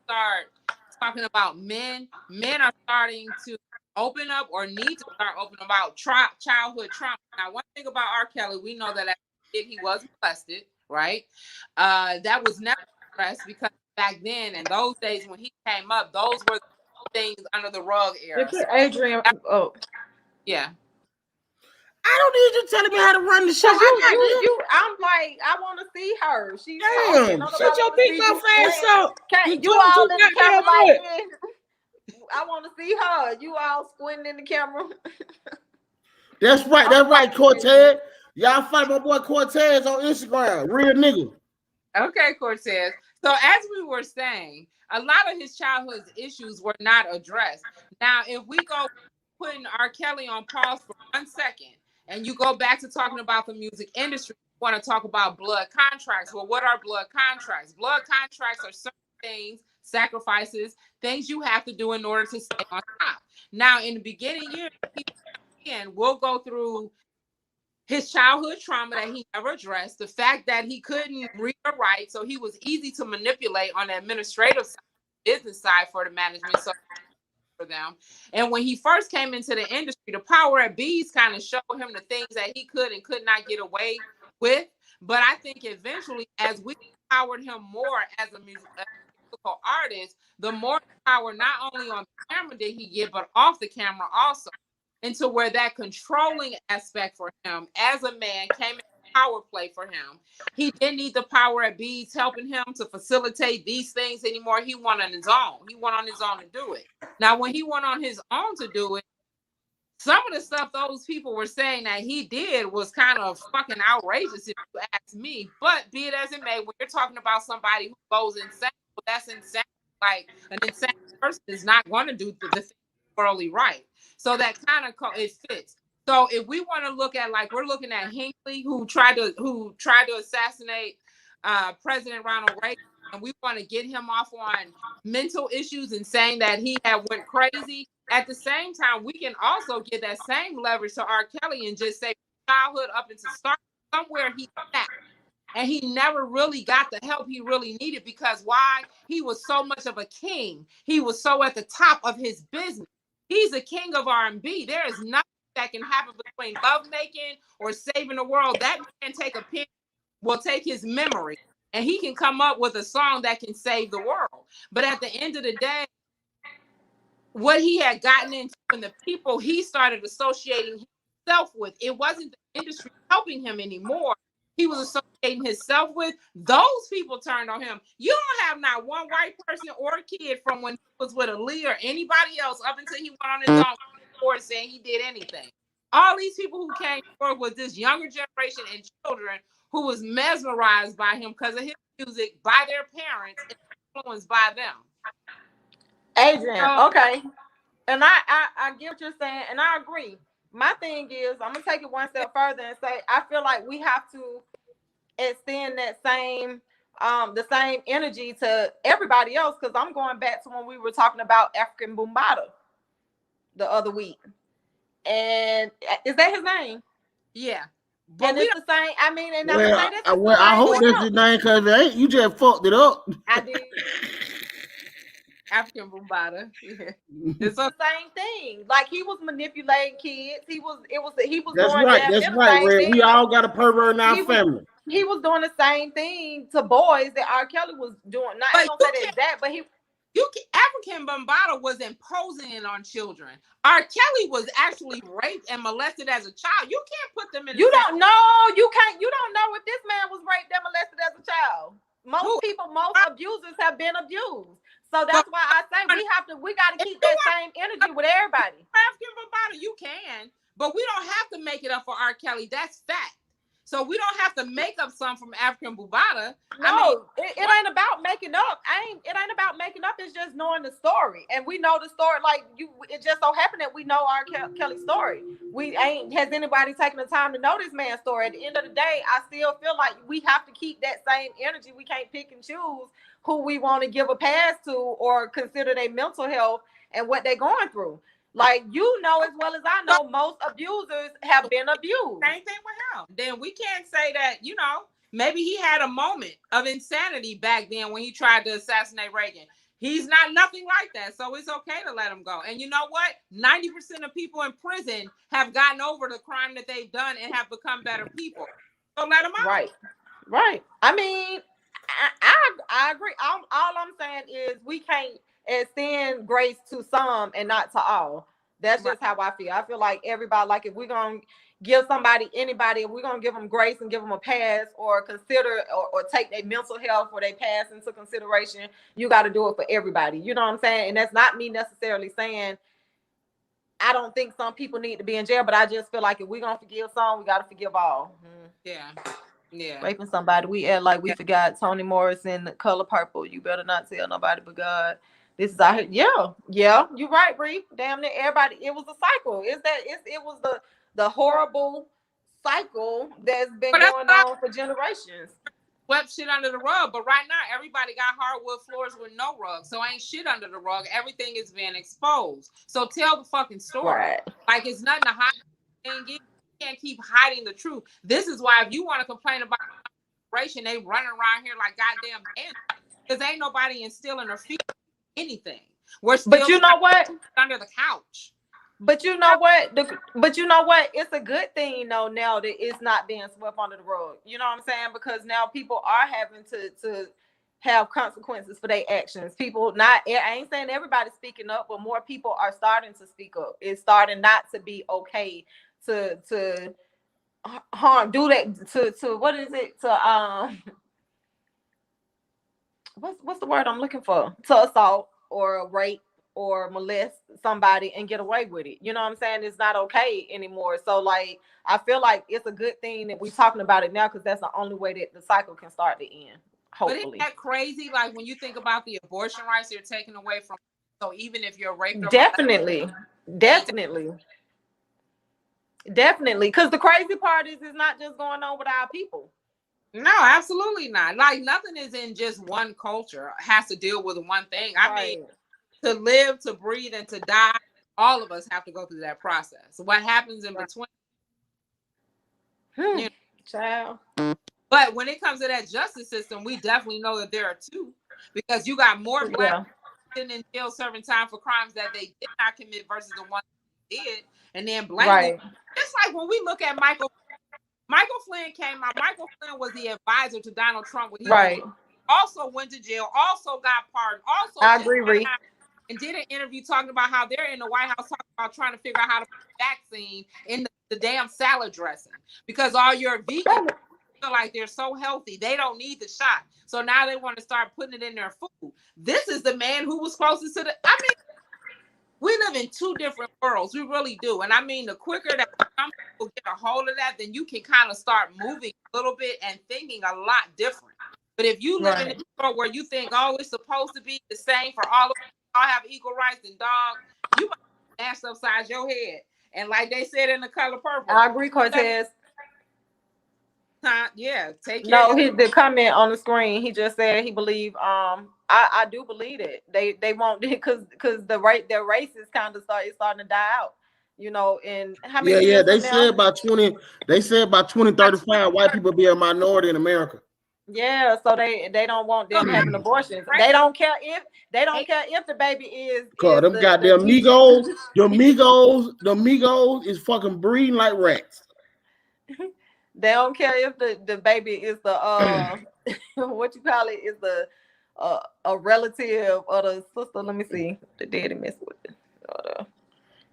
start talking about men are starting to open up or need to start opening about childhood trauma. Now, one thing about R. Kelly, we know that as a kid he was molested, right? That was never addressed because back then in those days when he came up, those were things under the rug era. Adrian, yeah. I don't need you telling me how to run the show. I'm like, I want to see her. She's damn. Shut your big mouth ass up. You all in the camera like this? I want to see her. You all squinting in the camera. That's right, Cortez. Y'all fight my boy Cortez on Instagram. Real nigga. Okay, Cortez. So as we were saying, a lot of his childhood issues were not addressed. Now, if we go putting R. Kelly on pause for 1 second, and you go back to talking about the music industry, you want to talk about blood contracts. Well, what are blood contracts? Blood contracts are certain things, sacrifices, things you have to do in order to stay on top. Now, in the beginning years, we'll go through his childhood trauma that he never addressed, the fact that he couldn't read or write, so he was easy to manipulate on the administrative side, business side for the management. So for them. And when he first came into the industry, the power at Bees kind of showed him the things that he could and could not get away with. But I think eventually, as we empowered him more as a musical artist, the more power not only on the camera did he get, but off the camera also. Into where that controlling aspect for him as a man came into power play for him. He didn't need the power at Bees helping him to facilitate these things anymore. He went on his own. He went on his own to do it. Now, when he went on his own to do it, some of the stuff those people were saying that he did was kind of fucking outrageous, if you ask me. But be it as it may, when you're talking about somebody who goes insane, well, that's insane. Like an insane person is not going to do the thing morally right. So that kind of it fits. So if we want to look at, like, we're looking at Hinckley, who tried to assassinate President Ronald Reagan, and we want to get him off on mental issues and saying that he had went crazy. At the same time, we can also give that same leverage to R. Kelly and just say childhood up into start somewhere he sat. And he never really got the help he really needed because why? He was so much of a king. He was so at the top of his business. He's the king of R&B. There is nothing that can happen between lovemaking or saving the world. That man take a pen, will take his memory, and he can come up with a song that can save the world. But at the end of the day, what he had gotten into and the people he started associating himself with, it wasn't the industry helping him anymore. He was associating himself with. Those people turned on him. You don't have not one white person or kid from when he was with Aaliyah or anybody else up until he went on his own board saying he did anything. All these people who came forward was this younger generation and children who was mesmerized by him because of his music, by their parents, and influenced by them. Adrian, okay. And I get what you're saying, and I agree. My thing is, I'm gonna take it one step further and say I feel like we have to extend that same the same energy to everybody else, because I'm going back to when we were talking about African Bambaataa the other week. And is that his name? Yeah. But it's the same. I mean, and I hope that's his name, because it ain't. You just fucked it up. I did. African Bambaataa. Yeah. It's the same thing. Like, he was manipulating kids. He was That's doing right. That's right. We all got a pervert in our family. He was doing the same thing to boys that R. Kelly was doing. Not I don't say that exact, but African Bambaataa was imposing it on children. R. Kelly was actually raped and molested as a child. You can't put them in. You don't know. You can't. You don't know if this man was raped and molested as a child. Most abusers have been abused. So that's why I say we got to keep that same energy with everybody. African Bambaataa, you can, but we don't have to make it up for R. Kelly. That's fact. So we don't have to make up some from African Bambaataa. No, it ain't about making up. It ain't about making up. It's just knowing the story, and we know the story. Like it just so happened that we know R. Kelly's story. Has anybody taken the time to know this man's story? At the end of the day, I still feel like we have to keep that same energy. We can't pick and choose who we want to give a pass to or consider their mental health and what they're going through. Like, you know as well as I know, most abusers have been abused. Same thing with him. Then we can't say that, maybe he had a moment of insanity back then when he tried to assassinate Reagan. He's not nothing like that, so it's okay to let him go. And you know what? 90% of people in prison have gotten over the crime that they've done and have become better people. So let them out. Right. I mean, I agree. All I'm saying is we can't extend grace to some and not to all. That's just how I feel. I feel like everybody, like, if we're gonna give anybody, if we're gonna give them grace and give them a pass, or consider or take their mental health or their past into consideration, you got to do it for everybody. You know what I'm saying? And that's not me necessarily saying I don't think some people need to be in jail, but I just feel like if we're gonna forgive some, we got to forgive all. Yeah. Raping somebody, we act like we forgot Toni Morrison, The Color Purple. You better not tell nobody but God. This is out here. Yeah, you're right, Bree. Damn near everybody. It was a cycle. It was the horrible cycle that's been going on for generations. Swept shit under the rug, but right now everybody got hardwood floors with no rug, so ain't shit under the rug. Everything is being exposed. So tell the fucking story. Right. Like, it's nothing to hide. You can't keep hiding the truth. This is why if you want to complain about generation, they running around here like goddamn ants, because ain't nobody instilling or feeding anything. We're still but you know what? Under the couch. But you know what? It's a good thing though now that it's not being swept under the rug. You know what I'm saying? Because now people are having to have consequences for their actions. I ain't saying everybody's speaking up, but more people are starting to speak up. It's starting not to be okay to harm, do that to what is it? To what's the word I'm looking for? To assault or rape or molest somebody and get away with it. You know what I'm saying? It's not okay anymore. So, like, I feel like it's a good thing that we're talking about it now, because that's the only way that the cycle can start to end. Hopefully. But isn't that crazy? Like, when you think about the abortion rights they're taking away from, so even if you're raped, definitely. Because the crazy part is it's not just going on with our people. No, absolutely not. Like, nothing is in just one culture. It has to deal with one thing. I mean, to live, to breathe, and to die, all of us have to go through that process. So what happens in between? Child. But when it comes to that justice system, we definitely know that there are two, because you got more black sitting in jail serving time for crimes that they did not commit versus the ones they did, and then blaming. Right. It's like when we look at Michael Flynn came out. Michael Flynn was the advisor to Donald Trump when he Right. also went to jail, also got pardoned, also I agree, Ree. and did an interview talking about how they're in the White House talking about trying to figure out how to put vaccine in the damn salad dressing because all your vegans feel like they're so healthy they don't need the shot. So now they want to start putting it in their food. This is the man who was closest to the. I mean, we live in two different worlds. We really do. And I mean, the quicker that some people get a hold of that, then you can kind of start moving a little bit and thinking a lot different. But if you live in a world where you think, oh, it's supposed to be the same for all of us, all have equal rights, and dog, you might ass upside your head. And like they said in The Color Purple. I agree, Cortez. Yeah, take care. No, the comment on the screen, he just said he believe I do believe it. They won't because their race is kind of starting to die out. You know, in how many years they from said by 2035 white people be a minority in America. Yeah, so they don't want them having abortions. Right. They don't care if the baby is Cause them goddamn Migos, the Migos is fucking breeding like rats. They don't care if the baby is the what you call it is the a relative or the sister. Let me see. The daddy mess with it.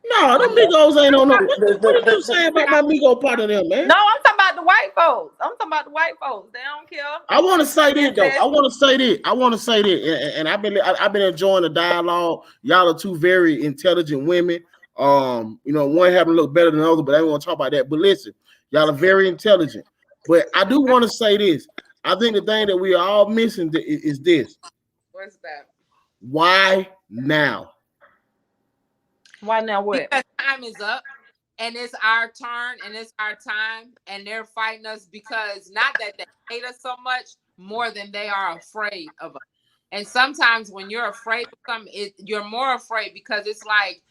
No, them Migos ain't on no. What are you saying about my Migo part of them, man? No, I'm talking about the white folks. They don't care. I want to say this though. I want to say this, and I've been enjoying the dialogue. Y'all are two very intelligent women. You know, one happen to look better than the other, but I don't want to talk about that. But listen, y'all are very intelligent. But I do want to say this. I think the thing that we are all missing is this. What's that? Why now? Why now what? Because time is up and it's our turn and it's our time and they're fighting us because not that they hate us so much, more than they are afraid of us. And sometimes when you're afraid of something, you're more afraid because it's like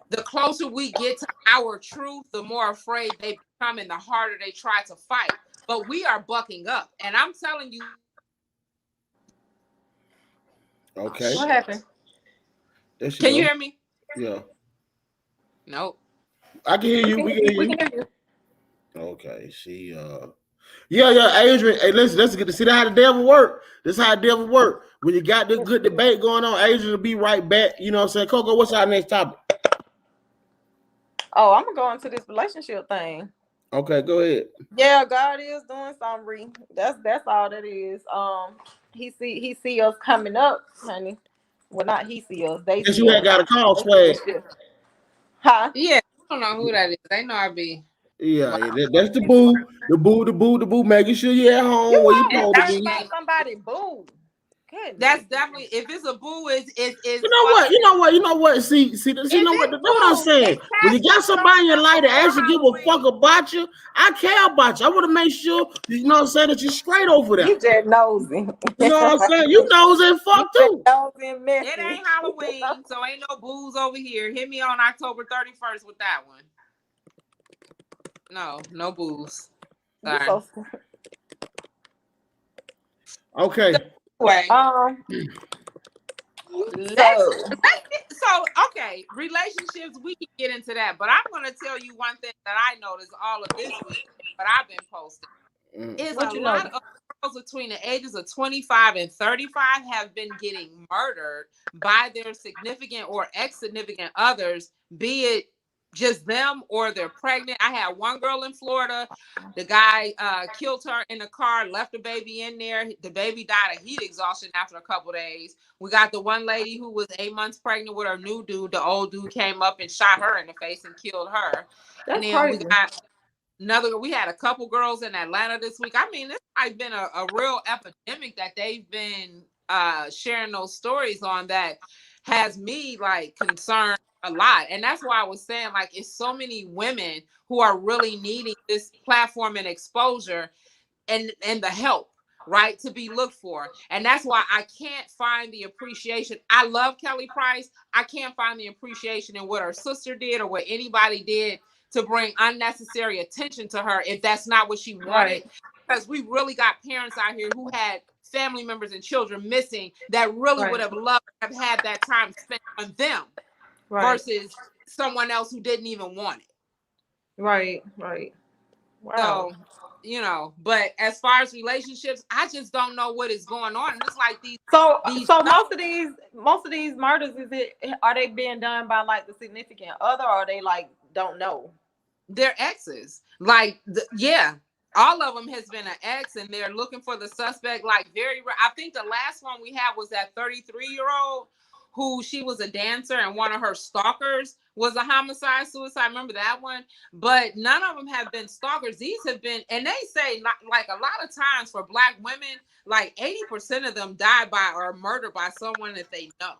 the closer we get to our truth, the more afraid they become and the harder they try to fight. But we are bucking up. And I'm telling you. Okay. What happened? Can you hear me? Yeah. Nope. I can hear you. We can hear you. Okay. She yeah, Adrian. Hey, let's get to see how the devil work. This is how the devil work. When you got this good debate going on, Adrian will be right back. You know what I'm saying? Coco, what's our next topic? Oh, I'm gonna go into this relationship thing. Okay, go ahead. Yeah, God is doing something. That's all that is. He see us coming up, honey. Well, not he see us. They see you us. Ain't got a call, Swag. Huh? Yeah, I don't know who that is. They know I be. Yeah, that's the boo. Making sure you're at home where you supposed to be. Somebody boo. Goodness. That's definitely if it's a boo, is You know what? See, you know what? That's what I'm saying. When you got somebody in your life that actually give a fuck about you, I care about you. I want to make sure you know what I'm saying that you're straight over there. You just nosy. You know what I'm saying? You nosy and fuck too. It ain't Halloween, so ain't no booze over here. Hit me on October 31st with that one. No booze. Sorry. Okay. Way. So okay, relationships, we can get into that, but I'm going to tell you one thing that I noticed all of this week, but I've been posting, is a lot of girls between the ages of 25 and 35 have been getting murdered by their significant or ex-significant others, be it just them or they're pregnant. I had one girl in Florida. The guy killed her in the car, left the baby in there. The baby died of heat exhaustion after a couple days. We got the one lady who was 8 months pregnant with her new dude. The old dude came up and shot her in the face and killed her. That's and then crazy. we had a couple girls in Atlanta this week. I mean, this has been a real epidemic that they've been sharing those stories on that has me like concerned a lot. And that's why I was saying, like, it's so many women who are really needing this platform and exposure and the help, right, to be looked for. And that's why I can't find the appreciation. I love Kelly Price. I can't find the appreciation in what her sister did or what anybody did to bring unnecessary attention to her if that's not what she wanted. Right. because we really got parents out here who had family members and children missing that really would have loved to have had that time spent on them versus someone else who didn't even want it. Right. Wow. So, you know, but as far as relationships, I just don't know what is going on. It's like these. So most of these murders, are they being done by like the significant other, or are they like don't know? They're exes. Like, all of them has been an ex, and they're looking for the suspect. Like I think the last one we had was that 33-year-old who she was a dancer, and one of her stalkers was a homicide suicide. Remember that one? But none of them have been stalkers. These have been, and they say like a lot of times for Black women, like 80% of them die by or murdered by someone that they know.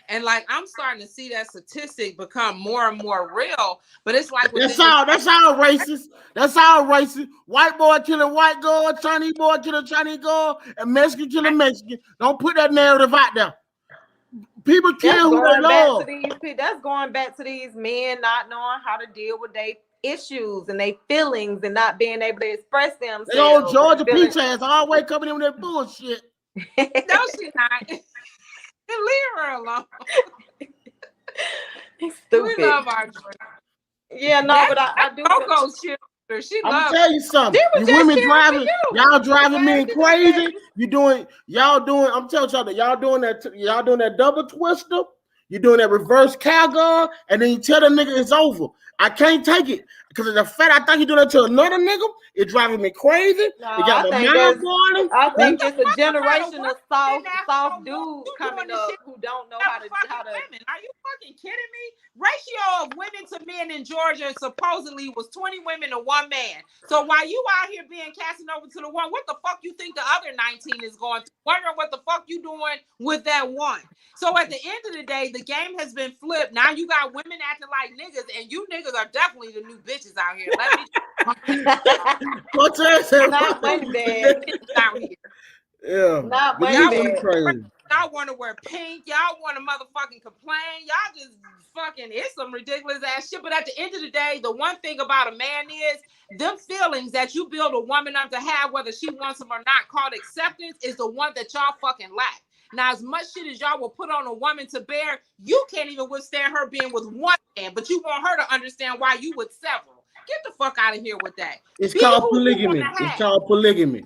And like I'm starting to see that statistic become more and more real. But it's like that's all racist. That's all racist. White boy killing white girl, Chinese boy killing Chinese girl, and Mexican killing Mexican. Don't put that narrative out there. People kill who they love. That's going back to these men not knowing how to deal with their issues and their feelings and not being able to express themselves. They old Georgia peach ass always coming in with that bullshit. No, she's not. Leave her alone. Stupid. We love our drink. Yeah, no, but I do. Coco's cheerleader. She loves. I'm tell you something. You women driving, y'all driving me crazy. I'm telling y'all that y'all doing that double twister. You're doing that reverse cowgirl, and then you tell the nigga it's over. I can't take it because of the fact I think you do that to another nigga. It's driving me crazy. No, you got my mind boiling. I think it's a generation of soft dudes coming up who don't know how to. Women. Are you fucking kidding me? Ratio of women to men in Georgia supposedly was 20 women to 1 man. So while you out here being casting over to the one, what the fuck you think the other 19 is going to? Wondering what the fuck you doing with that one. So at the end of the day, the game has been flipped. Now you got women acting like niggas, and you niggas are definitely the new bitches out here. Let me. What's that? Not money bad out here. Yeah. Not money bad. Y'all want to wear pink. Y'all want to motherfucking complain. Y'all just fucking, it's some ridiculous ass shit. But at the end of the day, the one thing about a man is them feelings that you build a woman up to have, whether she wants them or not, called acceptance, is the one that y'all fucking lack. Now, as much shit as y'all will put on a woman to bear, you can't even withstand her being with one man, but you want her to understand why you with several. Get the fuck out of here with that. It's called polygamy. It's called polygamy.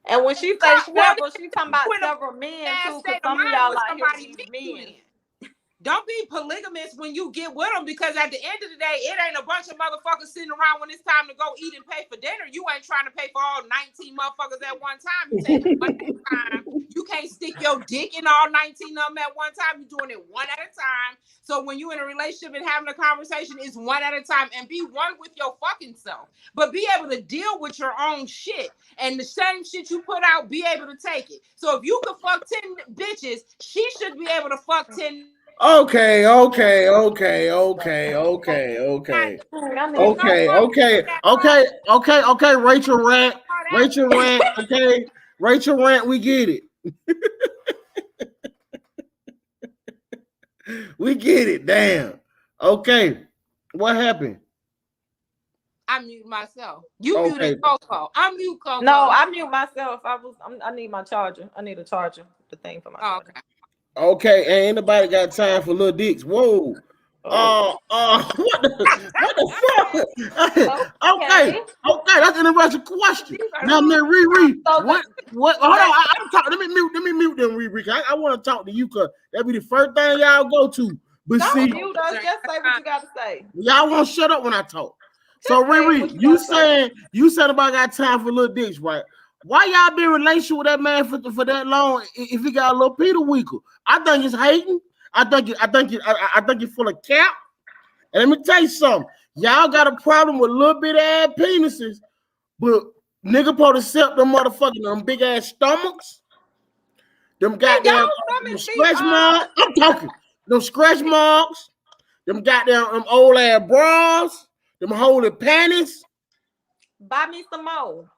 And when she says several, she's talking about several men too, because some of y'all like these men. Don't be polygamous when you get with them, because at the end of the day, it ain't a bunch of motherfuckers sitting around when it's time to go eat and pay for dinner. You ain't trying to pay for all 19 motherfuckers at one time. You take it one at a time. You can't stick your dick in all 19 of them at one time. You're doing it one at a time. So when you're in a relationship and having a conversation, it's one at a time, and be one with your fucking self. But be able to deal with your own shit, and the same shit you put out, be able to take it. So if you could fuck 10 bitches, she should be able to fuck 10. Okay. Rachel Rant. Okay. Rachel Rant, we get it. We get it. Damn. Okay. What happened? I mute myself. You muted Coco. I mute Coco. No, I mute myself. I need my charger. I need a charger. The thing for my charger. Okay, ain't anybody got time for little dicks. Whoa. What the fuck? Okay, that's an interesting question. Now, man, Riri, what? Hold on, I'm talking. Let me mute them, Riri. I want to talk to you, because that'll be the first thing y'all go to. But don't see, mute us. Just say what you got to say. Y'all won't shut up when I talk. So, Riri, you said about got time for little dicks, right? Why y'all been in relationship with that man for that long if he got a little Peter Winkle? I think it's hating. I think you're full of cap. And let me tell you something. Y'all got a problem with little bit ass penises, but nigga supposed to accept them motherfucking them big ass stomachs. Them goddamn scratch marks. I'm talking. Them scratch marks. Them goddamn old ass bras. Them holy panties. Buy me some more.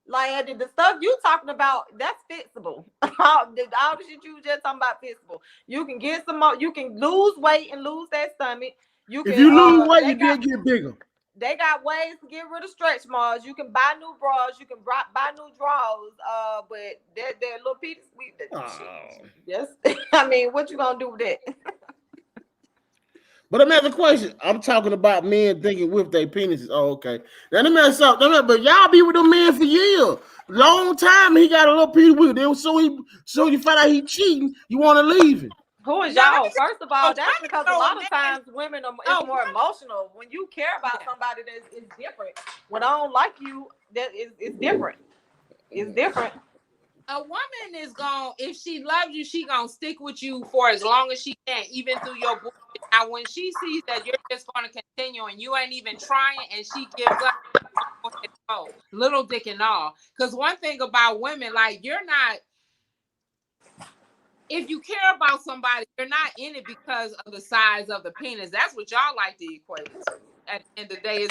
Like the stuff you talking about, that's fixable. all the shit you just talking about fixable. You can get some more. You can lose weight and lose that stomach. You can. If you lose weight, you did get bigger. they got ways to get rid of stretch marks. You can buy new bras, you can buy new drawers. But they're little pieces. Yes, I mean, what you gonna do with that? But another question. I'm talking about men thinking with their penises. Oh, okay. Now let me ask something. But y'all be with them men for years. Long time he got a little penis with it. So you find out he cheating, you want to leave him. Who is y'all? First of all, that's because a lot of times women are more emotional. When you care about somebody, it's different. When I don't like you, it's different. It's different. A woman is if she loves you, she gonna stick with you for as long as she can, even through your bullshit. Now, when she sees that you're just gonna continue and you ain't even trying, and she gives up, little dick and all. Because one thing about women, like, you're not. If you care about somebody, you're not in it because of the size of the penis. That's what y'all like to equate it to. At the end of the day,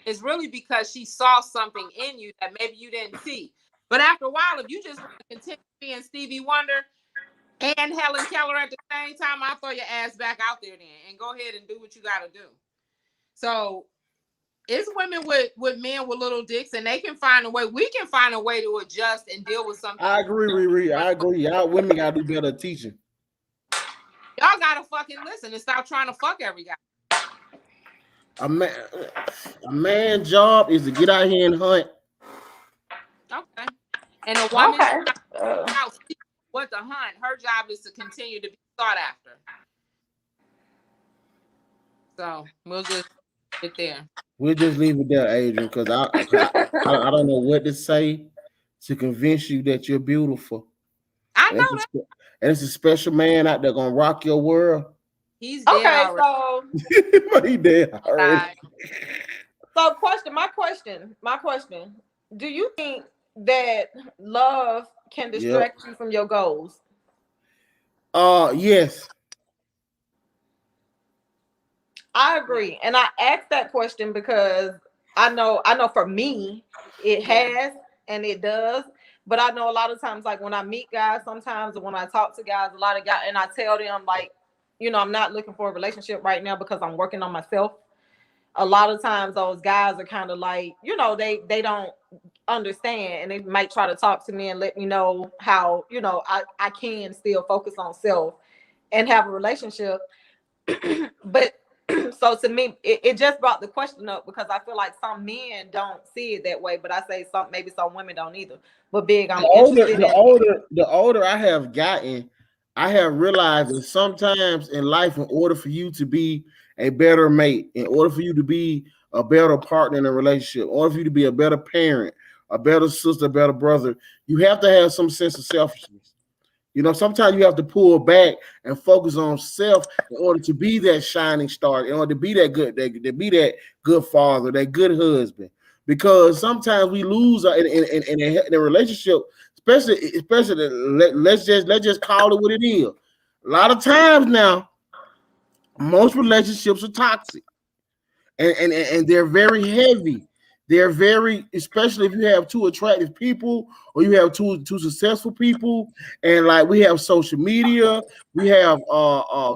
it's really because she saw something in you that maybe you didn't see. But after a while, if you just want to continue being Stevie Wonder and Helen Keller at the same time, I'll throw your ass back out there then and go ahead and do what you got to do. So it's women with men with little dicks, and they can find a way. We can find a way to adjust and deal with something. I agree, Riri. I agree. Y'all women gotta do better teaching. Y'all gotta fucking listen and stop trying to fuck every guy. A man's job is to get out here and hunt. Okay. And a woman what the hunt. Her job is to continue to be sought after. So we'll just get there. We'll just leave it there, Adrian, because I don't know what to say to convince you that you're beautiful. I know that. And it's a special man out there gonna rock your world. He's dead already. So he dead already. So my question. Do you think that love can distract you from your goals? Yes. I agree. And I asked that question because I know for me it has and it does. But I know a lot of times, like when I meet guys, sometimes when I talk to guys, a lot of guys, and I tell them, like, you know, I'm not looking for a relationship right now because I'm working on myself. A lot of times those guys are kind of like, you know, they don't understand, and they might try to talk to me and let me know how, you know, I can still focus on self and have a relationship. But so to me, it just brought the question up because I feel like some men don't see it that way, but I say maybe some women don't either. But Big, the older I have gotten, I have realized that sometimes in life, in order for you to be a better mate, in order for you to be a better partner in a relationship, in order for you to be a better parent, a better sister, a better brother, you have to have some sense of selfishness. You know, sometimes you have to pull back and focus on self in order to be that shining star, in order to be that good father, that good husband. Because sometimes we lose in a relationship, especially let's just call it what it is. A lot of times now, most relationships are toxic, and they're very heavy. They're very, especially if you have two attractive people or you have two successful people, and like we have social media, we have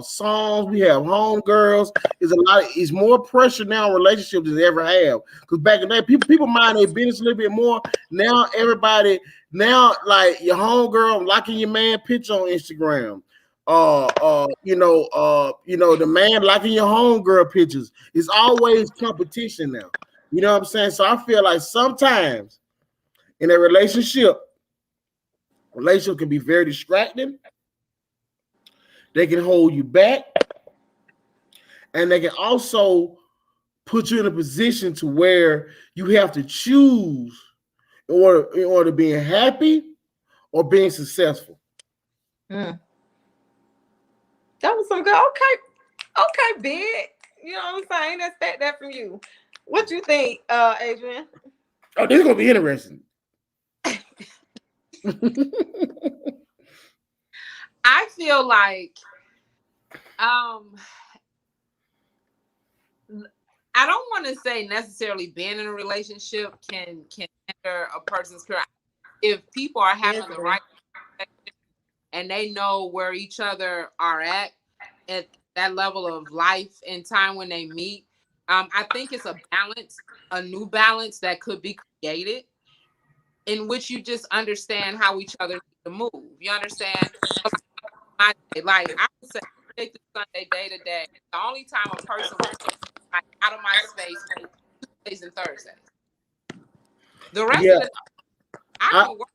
songs, we have homegirls. It's more pressure now in relationships than they ever have. Because back in the day, people mind their business a little bit more. Now everybody, like your homegirl liking your man picture on Instagram. The man liking your homegirl pictures. It's always competition now. You know what I'm saying? So I feel like sometimes in a relationship can be very distracting. They can hold you back. And they can also put you in a position to where you have to choose in order to being happy or being successful. That was some good. Okay, Big. You know what I'm saying? Expect that from you. What you think, Adrian? Oh, this is gonna be interesting. I feel like I don't want to say necessarily being in a relationship can hinder a person's career. If people are having the right and they know where each other are at that level of life and time when they meet, I think it's a balance, a new balance that could be created in which you just understand how each other need to move. You understand? Like I would say, take the Sunday day to day. The only time a person was like out of my space was Tuesdays and Thursdays. The rest of the time, I can work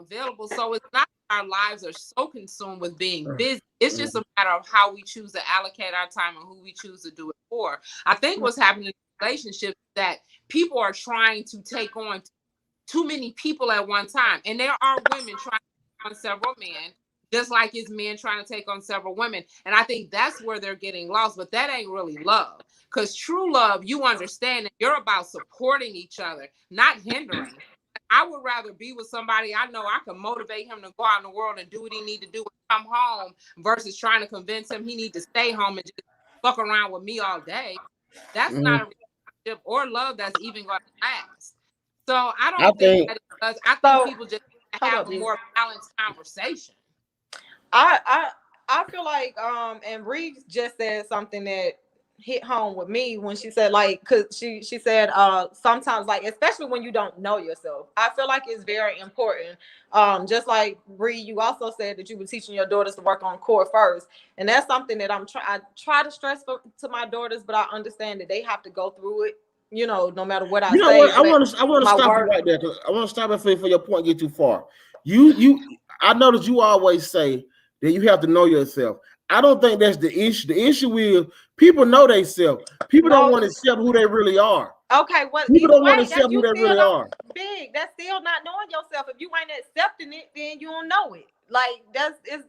available. So it's not that our lives are so consumed with being busy. It's just a matter of how we choose to allocate our time and who we choose to do it for. I think what's happening in relationships is that people are trying to take on too many people at one time. And there are women trying to take on several men, just like it's men trying to take on several women. And I think that's where they're getting lost. But that ain't really love. Because true love, you understand that you're about supporting each other, not hindering. I would rather be with somebody I know I can motivate him to go out in the world and do what he need to do and come home versus trying to convince him he need to stay home and just fuck around with me all day. That's not a relationship or love that's even going to last. So I don't think that it does. I think people just have a more balanced conversation. I feel like and Reed just said something that hit home with me when she said, like, because she said sometimes, like, especially when you don't know yourself, I feel like it's very important. Just like Reed, you also said that you were teaching your daughters to work on core first, and that's something that I try to stress to my daughters, but I understand that they have to go through it, you know, no matter what I say. What? I want to stop you right there. I want to stop it for your point get too far. I know that you always say that you have to know yourself. I don't think that's the issue. The issue is people know themselves. People don't want to accept who they really are. Okay, well, people don't want to accept who they really are. Big, that's still not knowing yourself. If you ain't accepting it, then you don't know it. Like that's is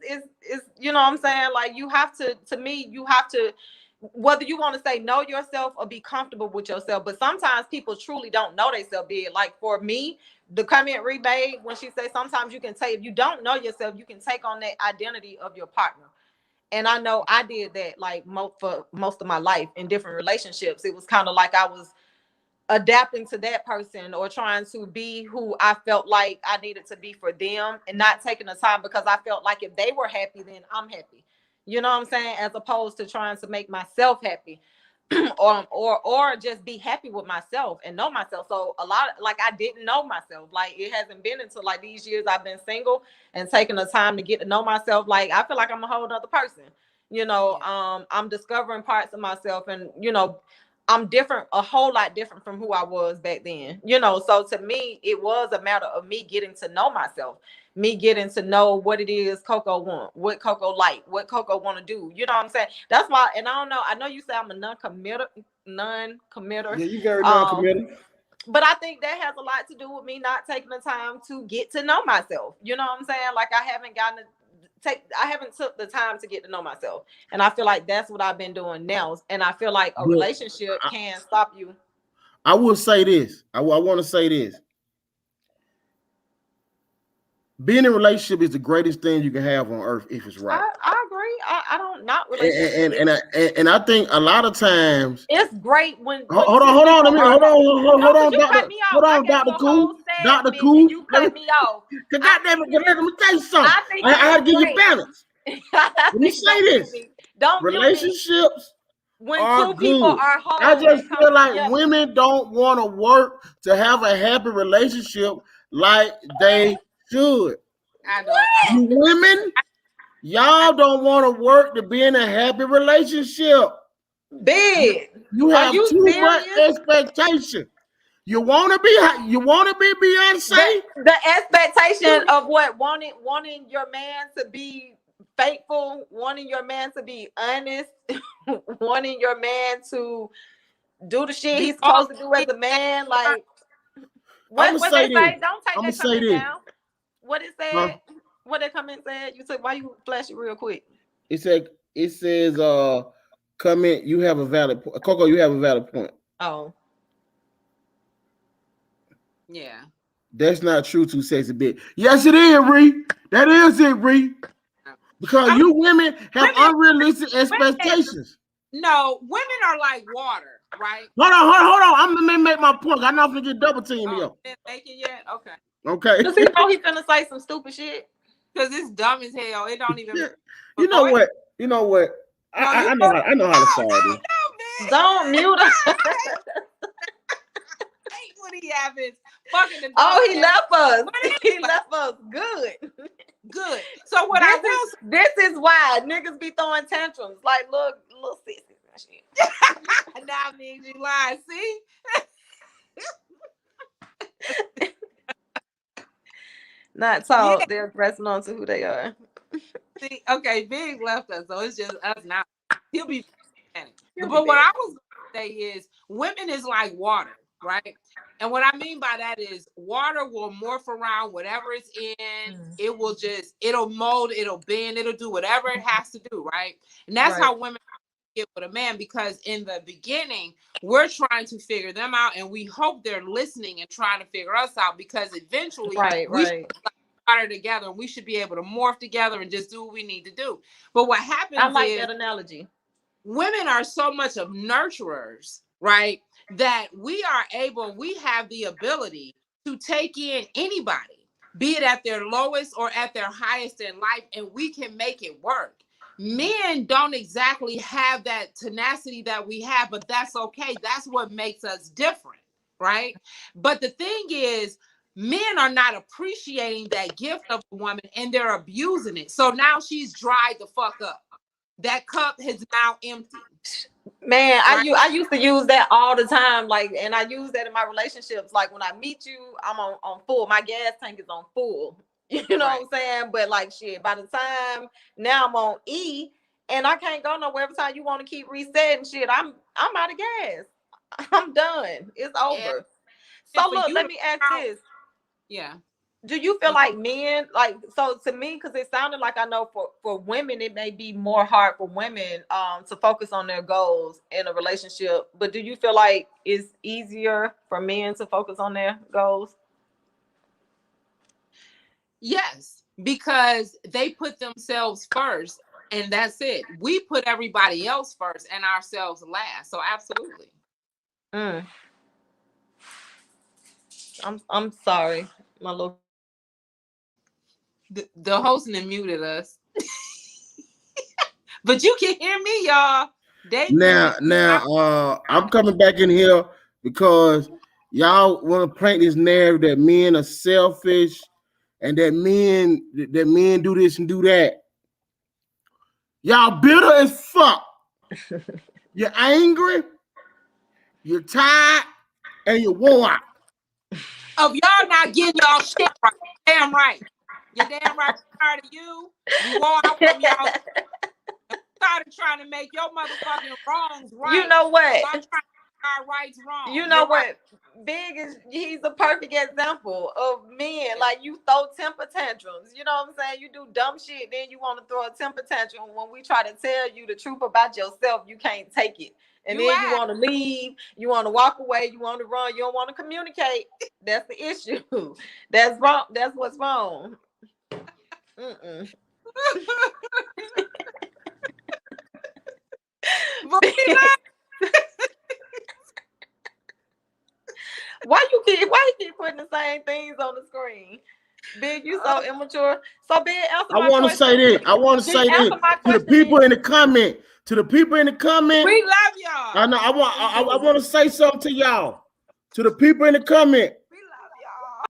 you know what I'm saying? Like you have to me, you have to, whether you want to say know yourself or be comfortable with yourself. But sometimes people truly don't know themselves. Big, like for me, the comment Reed made when she said sometimes you can take, if you don't know yourself, you can take on that identity of your partner. And I know I did that like for most of my life in different relationships. It was kind of like I was adapting to that person or trying to be who I felt like I needed to be for them and not taking the time because I felt like if they were happy, then I'm happy. You know what I'm saying? As opposed to trying to make myself happy or just be happy with myself and know myself. So a lot, like I didn't know myself. Like it hasn't been until like these years I've been single and taking the time to get to know myself. Like I feel like I'm a whole other person. You know, I'm discovering parts of myself and, you know, I'm different, a whole lot different from who I was back then. You know, so to me, it was a matter of me getting to know myself. Me getting to know what it is Coco want, what Coco like, what Coco want to do. You know what I'm saying? That's why, and I don't know. I know you say I'm a non-committer. Yeah, you very non-committer. But I think that has a lot to do with me not taking the time to get to know myself. You know what I'm saying? Like I haven't took the time to get to know myself, and I feel like that's what I've been doing now. And I feel like a relationship can stop you. I will say this. I want to say this. Being in a relationship is the greatest thing you can have on earth if it's right. I agree. I don't not relationships. And I think a lot of times it's great when hold on, Dr. Cool. You cut me off. God damn it, let me tell you something. I had to give you balance. Let me say this. Relationships when are two people good. are whole, I just feel like women don't want to work to have a happy relationship like they should. You women, y'all don't want to work to be in a happy relationship. Big. You have too much expectation. You want to be Beyonce? The expectation of what wanting your man to be faithful, wanting your man to be honest, wanting your man to do the shit he's supposed to do as a man. Like what they say? Don't take that comment down. What it said? What that comment said? You said, why you flash it real quick? It says comment, you have a valid point. Coco, you have a valid point. Oh. Yeah. That's not true to sexy bit. Yes, it is, Ree. That is it, Ree. Because you women have unrealistic expectations. No, women are like water, right? Hold on. I'm gonna make my point. I know I'm gonna get double teamed here. Make it yet? Okay. Does he know he's gonna say some stupid shit? Because it's dumb as hell. It don't even. You know what? I know how to solve this. Don't mute us. What he having? Fucking the dog. Oh, he left us. He left us. Good. Good. So what I will say, this is why niggas be throwing tantrums. Like, look, little sissies and shit. now means you lie. See? Not tall. Yeah. They're pressing on to who they are. See, okay, Big left us, so it's just us now. He'll be but what I was gonna say is women is like water, right? And what I mean by that is water will morph around whatever it's in. It will it'll mold, it'll bend, it'll do whatever it has to do, right? And that's how women get with a man, because in the beginning, we're trying to figure them out and we hope they're listening and trying to figure us out, because eventually we should water together and we should be able to morph together and just do what we need to do. But what happens I like that analogy. Women are so much of nurturers, right? That we have the ability to take in anybody, be it at their lowest or at their highest in life, and we can make it work. Men don't exactly have that tenacity that we have, but that's okay. That's what makes us different, right? But the thing is, men are not appreciating that gift of a woman and they're abusing it. So now she's dried the fuck up. That cup has now emptied. Man, right? I used to use that all the time. Like, and I use that in my relationships. Like when I meet you, I'm on full. My gas tank is on full. You know what I'm saying? But like shit, by the time now I'm on E and I can't go nowhere. Every time you want to keep resetting shit, I'm out of gas. I'm done. It's over. So look, let me ask this. Yeah. Do you feel like men, like, so to me, because it sounded like, I know for women, it may be more hard for women to focus on their goals in a relationship. But do you feel like it's easier for men to focus on their goals? Yes, because they put themselves first and that's it. We put everybody else first and ourselves last. So absolutely. I'm sorry, my little. The host muted us. But you can hear me, y'all. Now, I'm coming back in here because y'all want to plant this narrative that men are selfish and that men do this and do that. Y'all bitter as fuck. You're angry, you're tired, and you're worn out. Of y'all not getting y'all shit right. Damn right. You're damn right. I'm tired of you. We wore out from y'all. Started trying to make your motherfucking wrongs right. You know what? I'm trying to make our rights wrong. You know what? Big he's a perfect example of men. Like, you throw temper tantrums. You know what I'm saying? You do dumb shit, then you want to throw a temper tantrum. When we try to tell you the truth about yourself, you can't take it. And then you want to leave, you want to walk away, you want to run, you don't want to communicate. That's the issue. That's wrong. That's what's wrong. Why you keep putting the same things on the screen? Big, you so immature. So Big, answer my question. I want to say this. To the people in the comment. To the people in the comment. We love y'all. I know. I want to say something to y'all. To the people in the comment. We love y'all.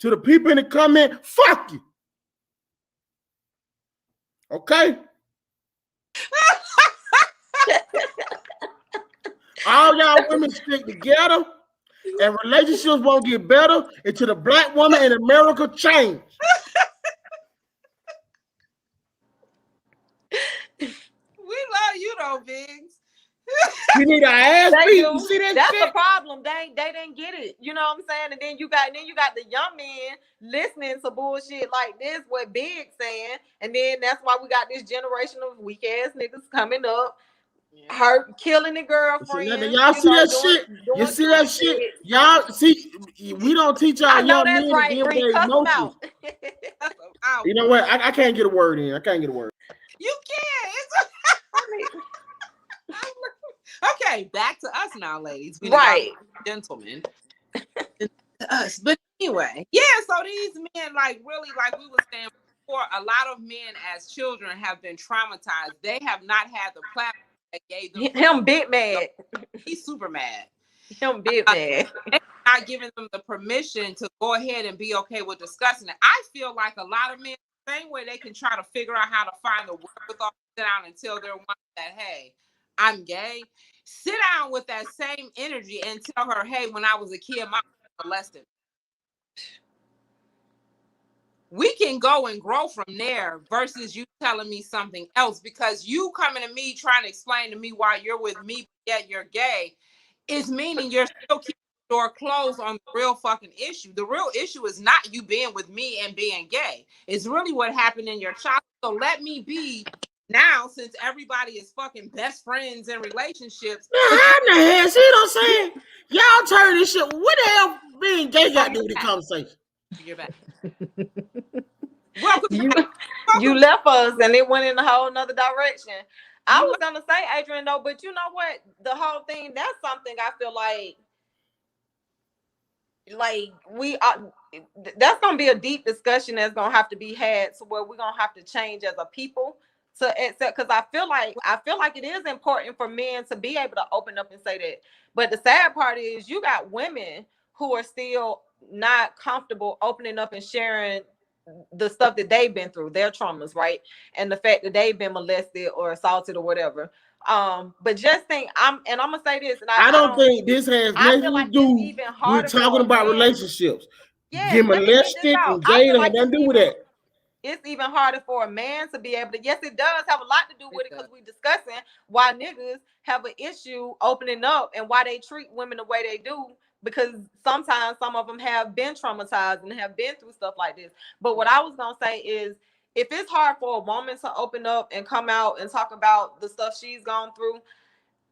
To the people in the comment, fuck you. Okay? All y'all women stick together and relationships won't get better until the black woman in America change. We love you though, Biggs. You need to ask me. You see that That's shit? the problem. They didn't get it. You know what I'm saying? And then you got the young men listening to bullshit like this, what Big saying, and then that's why we got this generation of weak ass niggas coming up, hurt, killing the girlfriend. Y'all see that shit? You see that shit? Y'all see? We don't teach our young men to deal with their emotions. You know what? I can't get a word in. I can't get a word. You can. Okay, back to us now, ladies. Right, gentlemen. Us, but anyway, yeah. So these men, like, really, like we were saying before, a lot of men as children have been traumatized. They have not had the platform that gave them him big mad. He's super mad. Him big mad. Not giving them the permission to go ahead and be okay with discussing it. I feel like a lot of men, the same way they can try to figure out how to find the wherewithal to sit down and tell their woman that, hey, I'm gay. Sit down with that same energy and tell her, hey, when I was a kid, my mom molested. We can go and grow from there versus you telling me something else, because you coming to me trying to explain to me why you're with me, yet you're gay, is meaning you're still keeping the door closed on the real fucking issue. The real issue is not you being with me and being gay. It's really what happened in your childhood. So let me be now, since everybody is fucking best friends in relationships. How in the hell? See what I'm saying? Y'all turn this shit. What the hell being gay got to do with the conversation? You're back. Welcome. You left us and it went in a whole nother direction. I was gonna say, Adrian, though, but you know what? The whole thing, that's something I feel like we are. That's gonna be a deep discussion that's gonna have to be had, to where we're gonna have to change as a people to accept. Because I feel like it is important for men to be able to open up and say that. But the sad part is, you got women who are still not comfortable opening up and sharing the stuff that they've been through, their traumas, right? And the fact that they've been molested or assaulted or whatever. But just think, I'm gonna say this, and I don't think this has nothing to do with talking about relationships. Yeah, Get molested and gay don't have nothing to do with that. It's even harder for a man to be able to, yes, it does have a lot to do with it, because we're discussing why niggas have an issue opening up and why they treat women the way they do, because sometimes some of them have been traumatized and have been through stuff like this. But what I was gonna say is, if it's hard for a woman to open up and come out and talk about the stuff she's gone through,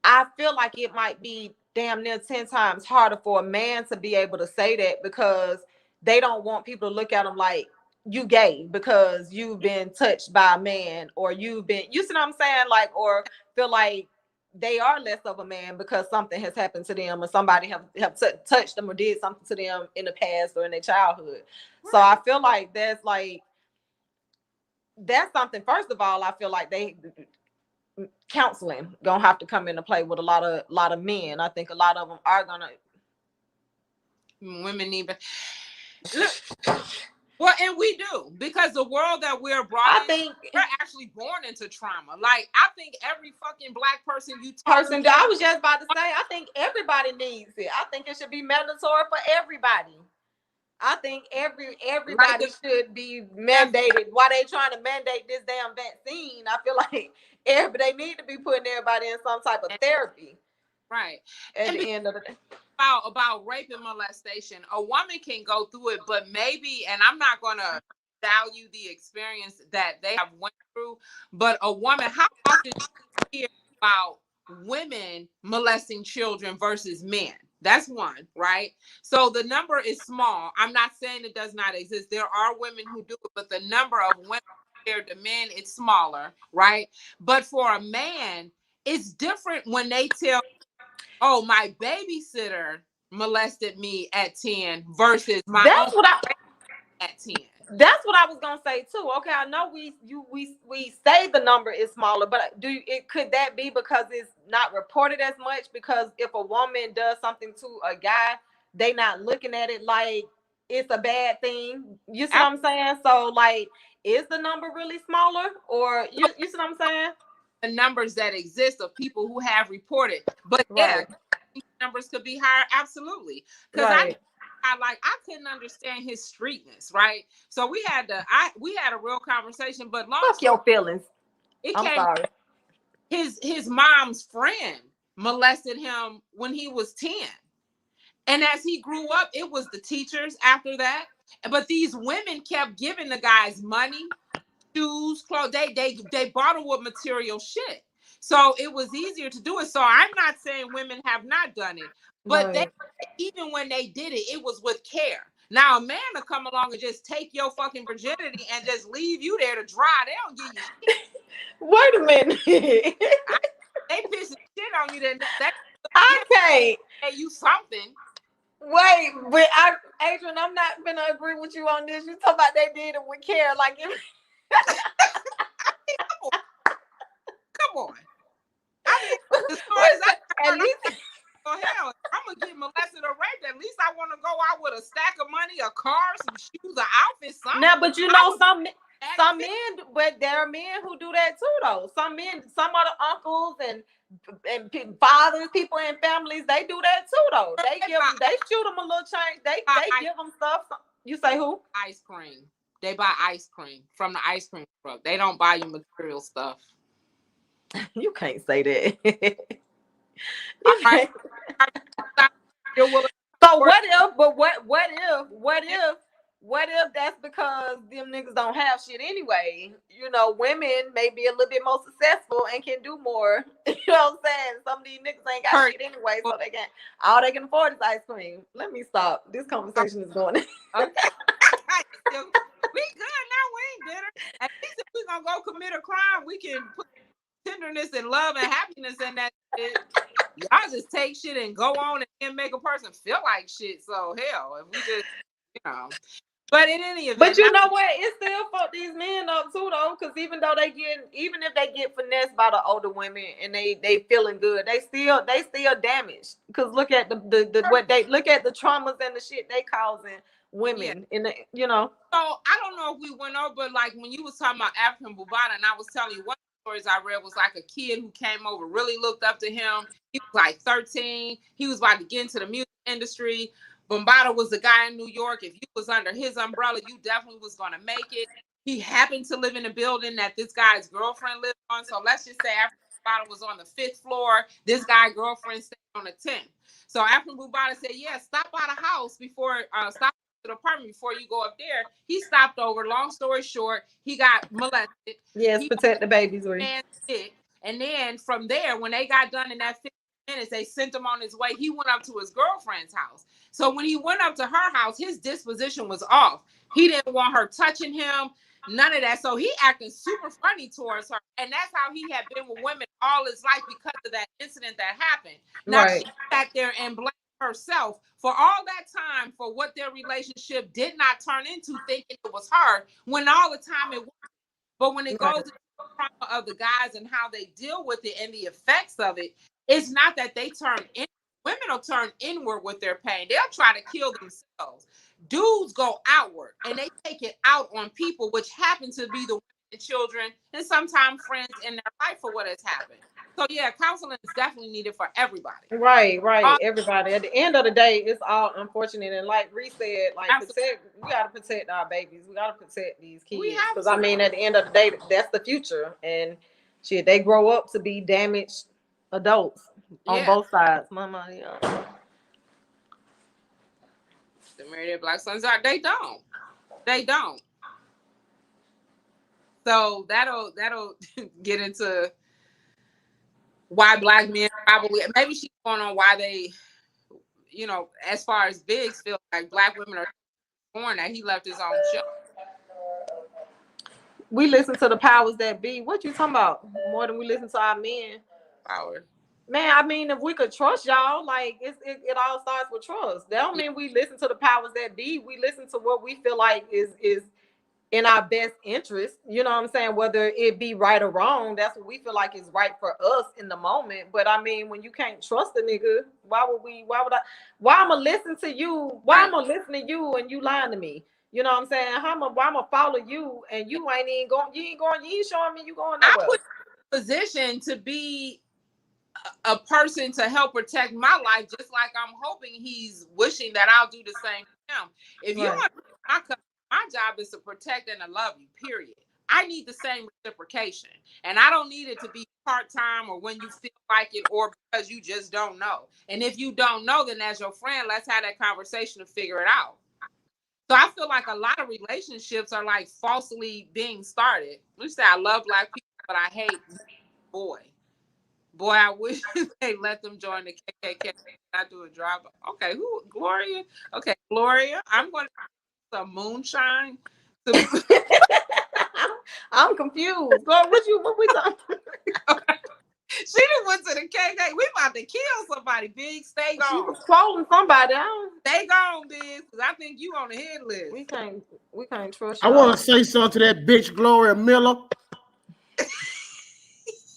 I feel like it might be damn near 10 times harder for a man to be able to say that, because they don't want people to look at them like, you gay because you've been touched by a man, or you've been, you see what I'm saying? Like, or feel like they are less of a man because something has happened to them, or somebody have touched them or did something to them in the past or in their childhood. Right. So I feel like that's something, first of all, I feel like counseling gonna have to come into play with a lot of men. I think a lot of them are gonna. Women even. Well, and we do, because the world that we're brought in, we're actually born into trauma. Like, I think every fucking black person I was just about to say, I think everybody needs it. I think it should be mandatory for everybody. I think everybody should be mandated. Why they trying to mandate this damn vaccine? I feel like they need to be putting everybody in some type of therapy. Right. At the end of the day. About rape and molestation, a woman can go through it, but maybe, and I'm not going to value the experience that they have went through, but a woman, how often do you hear about women molesting children versus men? That's one, right? So the number is small. I'm not saying it does not exist. There are women who do it, but the number of women compared to men, it's smaller, right? But for a man, it's different when they tell, oh, my babysitter molested me at 10 versus my own at 10. That's what I was gonna say too. Okay, I know we say the number is smaller, but could that be because it's not reported as much? Because if a woman does something to a guy, they not looking at it like it's a bad thing. You see what I'm saying? So like, is the number really smaller, or you see what I'm saying? The numbers that exist of people who have reported, but yeah, numbers could be higher, absolutely. Because I couldn't understand his streetness, right? So we had a real conversation, but fuck your feelings. Sorry. His mom's friend molested him when he was 10, and as he grew up, it was the teachers after that. But these women kept giving the guys money, shoes, clothes. They bought him with material shit. So it was easier to do it. So I'm not saying women have not done it, but even when they did it, it was with care. Now a man will come along and just take your fucking virginity and just leave you there to dry. They don't give you shit. Wait a minute. They pissing shit on you. I can't. Hey, you something. Wait, but Adrian, I'm not gonna agree with you on this. You talk about they did it with care, like Come on. I mean, At least. Oh hell, I'm gonna get molested or raped. At least I want to go out with a stack of money, a car, some shoes, an outfit, something. Now, but you know, some men, but there are men who do that too, though. Some men, some of the uncles and fathers, people in families, they do that too, though. They shoot them a little change. They give them stuff. You say who? Ice cream. They buy ice cream from the ice cream truck. They don't buy you material stuff. You can't say that. All right. So what if? But what if that's because them niggas don't have shit anyway? You know, women may be a little bit more successful and can do more. You know what I'm saying? Some of these niggas ain't got shit anyway, so all they can afford is ice cream. Let me stop. This conversation is going. Okay. We good now. We ain't bitter. At least if we gonna go commit a crime, we can put tenderness and love and happiness in that shit. Y'all just take shit and go on and make a person feel like shit. So hell, if we just, but in any event. But you know what? It still fuck these men up too, though, because even if they get finessed by the older women and they feeling good, they still damaged. Because look at look at the traumas and the shit they causing women in the. So I don't know if we went over, but like when you was talking about African Bubata, and I was telling you what stories I read was like a kid who came over, really looked up to him. He was like 13. He was about to get into the music industry. Bombada was the guy in New York. If you was under his umbrella, you definitely was going to make it. He happened to live in a building that this guy's girlfriend lived on. So let's just say African Bubata was on the 5th floor. This guy's girlfriend stayed on the 10th. So African Bubata said, stop by the house before, stop to the apartment before you go up there. He stopped over. Long story short, he got molested. Yes, protect the babies. And then from there, when they got done in that 15 minutes, they sent him on his way. He went up to his girlfriend's house. So when he went up to her house, his disposition was off. He didn't want her touching him, none of that. So he acted super funny towards her. And that's how he had been with women all his life because of that incident that happened. Now she sat there and blamed herself for all that time for what their relationship did not turn into, thinking it was her, when all the time it was. But when it goes into the trauma of the guys and how they deal with it and the effects of it, it's not that they turn in. Women will turn inward with their pain. They'll try to kill themselves. Dudes go outward and they take it out on people, which happen to be the women and children and sometimes friends in their life for what has happened. So counseling is definitely needed for everybody. Right. Everybody. At the end of the day, it's all unfortunate. And like Reese said, we gotta protect our babies. We gotta protect these kids. Because at the end of the day, that's the future. And shit, they grow up to be damaged adults on both sides. Mama, The marry their black sons out. They don't. So that'll get into why black men probably, maybe she's going on why they, as far as Biggs feel like black women are born that he left his own show. We listen to the powers that be. What you talking about? More than we listen to our men. Power. Man, I mean, if we could trust y'all, like it all starts with trust. That don't mean we listen to the powers that be. We listen to what we feel like is in our best interest. You know what I'm saying? Whether it be right or wrong, that's what we feel like is right for us in the moment. But I mean, when you can't trust a nigga, why I'm gonna listen to you? Why I'm gonna listen to you and you lying to me? You know what I'm saying? Why I'm gonna follow you and you ain't showing me you going nowhere. I put in a position to be a person to help protect my life, just like I'm hoping he's wishing that I'll do the same for him. If you want my job is to protect and to love you, period. I need the same reciprocation. And I don't need it to be part-time or when you feel like it or because you just don't know. And if you don't know, then as your friend, let's have that conversation to figure it out. So I feel like a lot of relationships are like falsely being started. We say I love black people, but I hate boy. Boy, I wish they let them join the KKK. I do a drive. Okay, who? Gloria? Okay, Gloria. I'm going to do some moonshine. I'm confused. Girl, what we talking? She just went to the KKK. We about to kill somebody, Big. Stay gone. She was quoting somebody. Stay gone, Big, because I think you on the hit list. We can't trust you. I want to say something to that bitch Gloria Miller.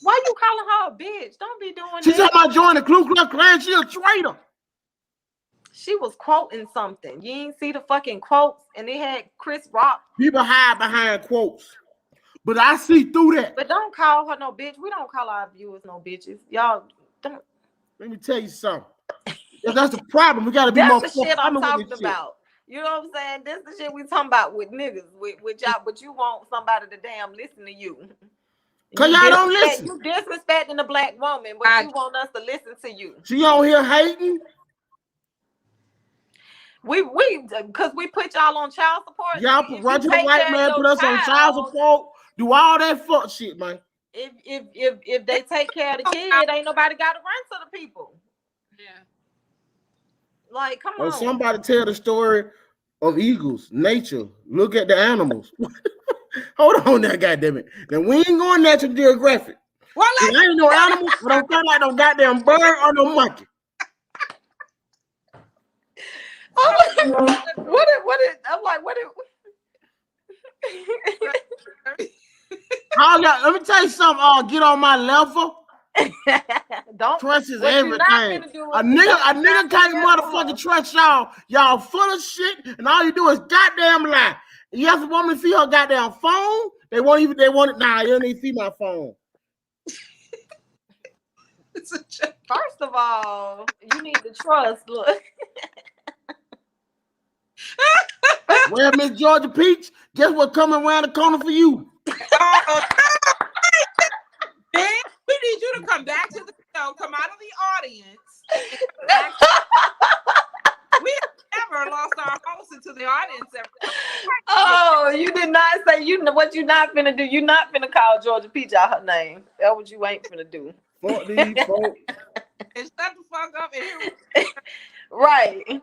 Why Why you calling her a bitch? Don't be doing She's that. talking about joining the Ku Klux Klan. She a traitor. She was quoting something. You ain't see the fucking quotes, and they had Chris Rock. People hide behind quotes, but I see through that. But don't call her no bitch. We don't call our viewers no bitches. Y'all don't. Let me tell you something. That's the problem. We gotta be That's more the shit I'm talking shit. about. You know what I'm saying? This the shit we talking about with niggas, with y'all. But you want somebody to damn listen to you. Cause y'all don't listen. You disrespecting the black woman, but you want us to listen to you. She on here hating. We because we put y'all on child support. Y'all run to the white man, put us on child support, do all that fuck shit, man. If they take care of the kid, ain't nobody got to run to the people. Yeah. Like, come on. Somebody tell the story of eagles, nature. Look at the animals. Hold on there, goddammit. Then we ain't going National Geographic. Well, there ain't no animals. I don't feel like no goddamn bird or no monkey. What is I'm like, what is let me tell you something. Get on my level. Don't trust is everything. A nigga can't motherfucking trust y'all. Y'all full of shit, and all you do is goddamn lie. You have a woman to see her goddamn phone. They want it. Nah, you don't need to see my phone. First of all, you need to trust. Look. Well, Miss Georgia Peach, guess what's coming around the corner for you? Ben, we need you to come back to the show, come out of the audience. We have never lost our host into the audience ever. Oh, you did not say what you not finna do. You not finna call Georgia Peach out her name. That's what you ain't finna do. Fuck these folks. And shut the fuck up and here. Right.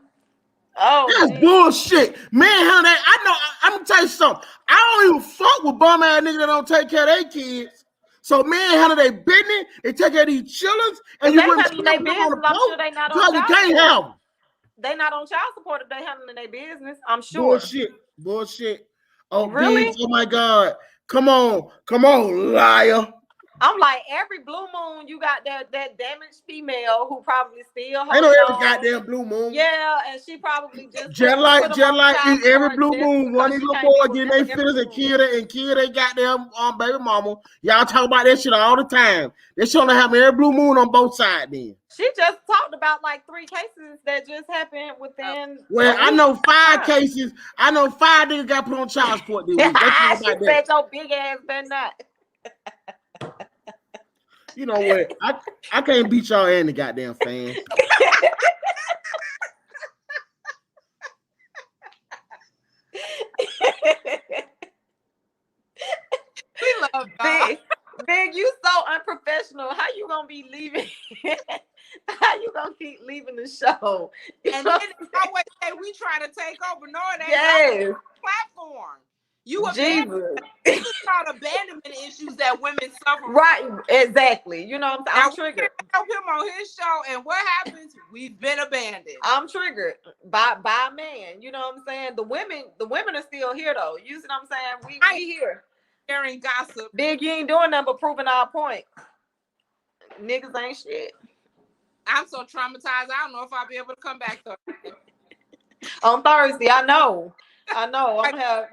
Oh, that's bullshit, man. How that? I know. I'm gonna tell you something. I don't even fuck with bum ass niggas that don't take care of their kids. So, man, handle their business. They take care of these children, and you wouldn't handling their business. I'm sure they not on child child you can't support. have them. They not on child support if they handling their business. I'm sure. Bullshit. Oh, really? Biggs, oh my God. Come on, liar. I'm like, every blue moon, you got that damaged female who probably still I know every goddamn blue moon. Yeah, and she probably just like every blue moon, one of these little boys getting their feelings and kill their goddamn baby mama. Y'all talk about that shit all the time. They showing have every blue moon on both sides then. She just talked about like 3 cases that just happened within. Well, I know 5 cases. I know 5 niggas got put on child support this week. She said your big ass better not. You know what? I can't beat y'all and the goddamn fans. We love y'all. Big, you so unprofessional. How you gonna be leaving? How you gonna keep leaving the show? And then always say we try to take over. No, it ain't platform. You abandonment issues that women suffer. Right, exactly. You know, I'm triggered. Help him on his show, and what happens? We've been abandoned. I'm triggered by a man. You know what I'm saying? The women are still here though. You see what I'm saying? We here. Sharing gossip. Big, you ain't doing nothing but proving our point. Niggas ain't shit. I'm so traumatized. I don't know if I'll be able to come back though. On Thursday, I know. I'm gonna have.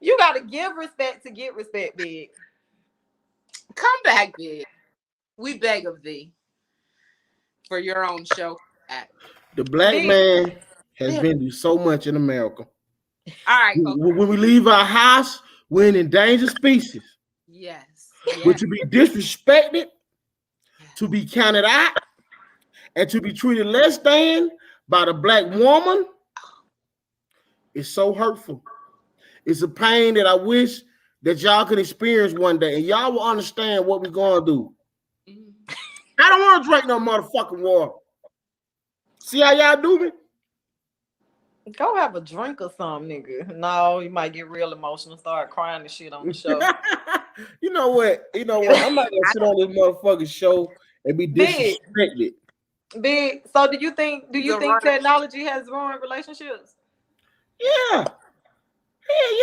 You gotta give respect to get respect, Big. Come back, Big. We beg of thee for your own show. The black man has been through so much in America. All right. When we leave our house, we're an endangered species. Yes. But to be disrespected, to be counted out, and to be treated less than by the black woman is so hurtful. It's a pain that I wish that y'all could experience one day, and y'all will understand what we're going to do. I don't want to drink no motherfucking water. See how y'all do me? Go have a drink or something, nigga. No, you might get real emotional, start crying and shit on the show. You know what? I'm not gonna sit on this motherfucking show and be disrespected. Big. So do you think technology has ruined relationships? Yeah.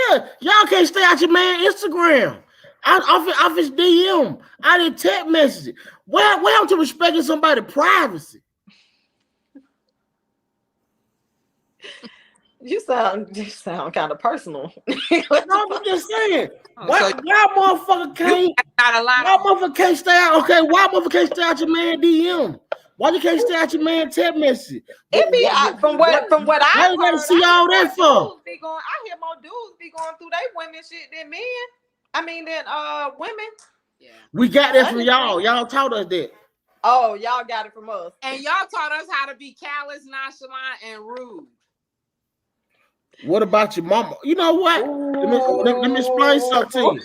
Yeah. Y'all can't stay out your man Instagram. Off his DM. I didn't text message. Where am to respecting somebody's privacy? You sound kind of personal. No, I'm just saying. Why motherfucker can't? Why motherfucker can't stay out? Okay, why motherfucker can't stay out your man DM? Why you can't stay out your man text message? It be from what I you gotta see all that for? I hear more dudes be going through their women shit than men. I mean, than women. Yeah. We got that from y'all. Y'all taught us that. Oh, y'all got it from us. And y'all taught us how to be callous, nonchalant, and rude. What about your mama? You know what? Let me explain something to you.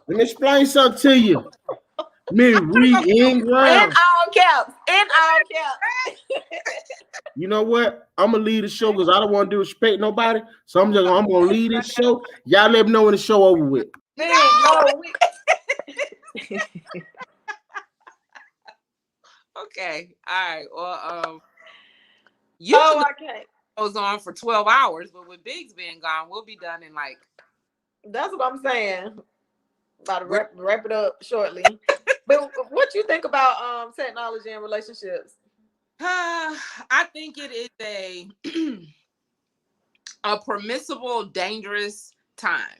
Let me explain something to you. Me read Ingram. In all caps. You know what? I'm gonna leave the show because I don't want to disrespect nobody. So I'm gonna leave this show. Y'all let me know when the show over with. Okay. All right. Well, usually goes on for 12 hours, but with Biggs being gone, we'll be done in like. That's what I'm saying. About to wrap it up shortly. But what you think about technology and relationships? I think it is a permissible, dangerous time.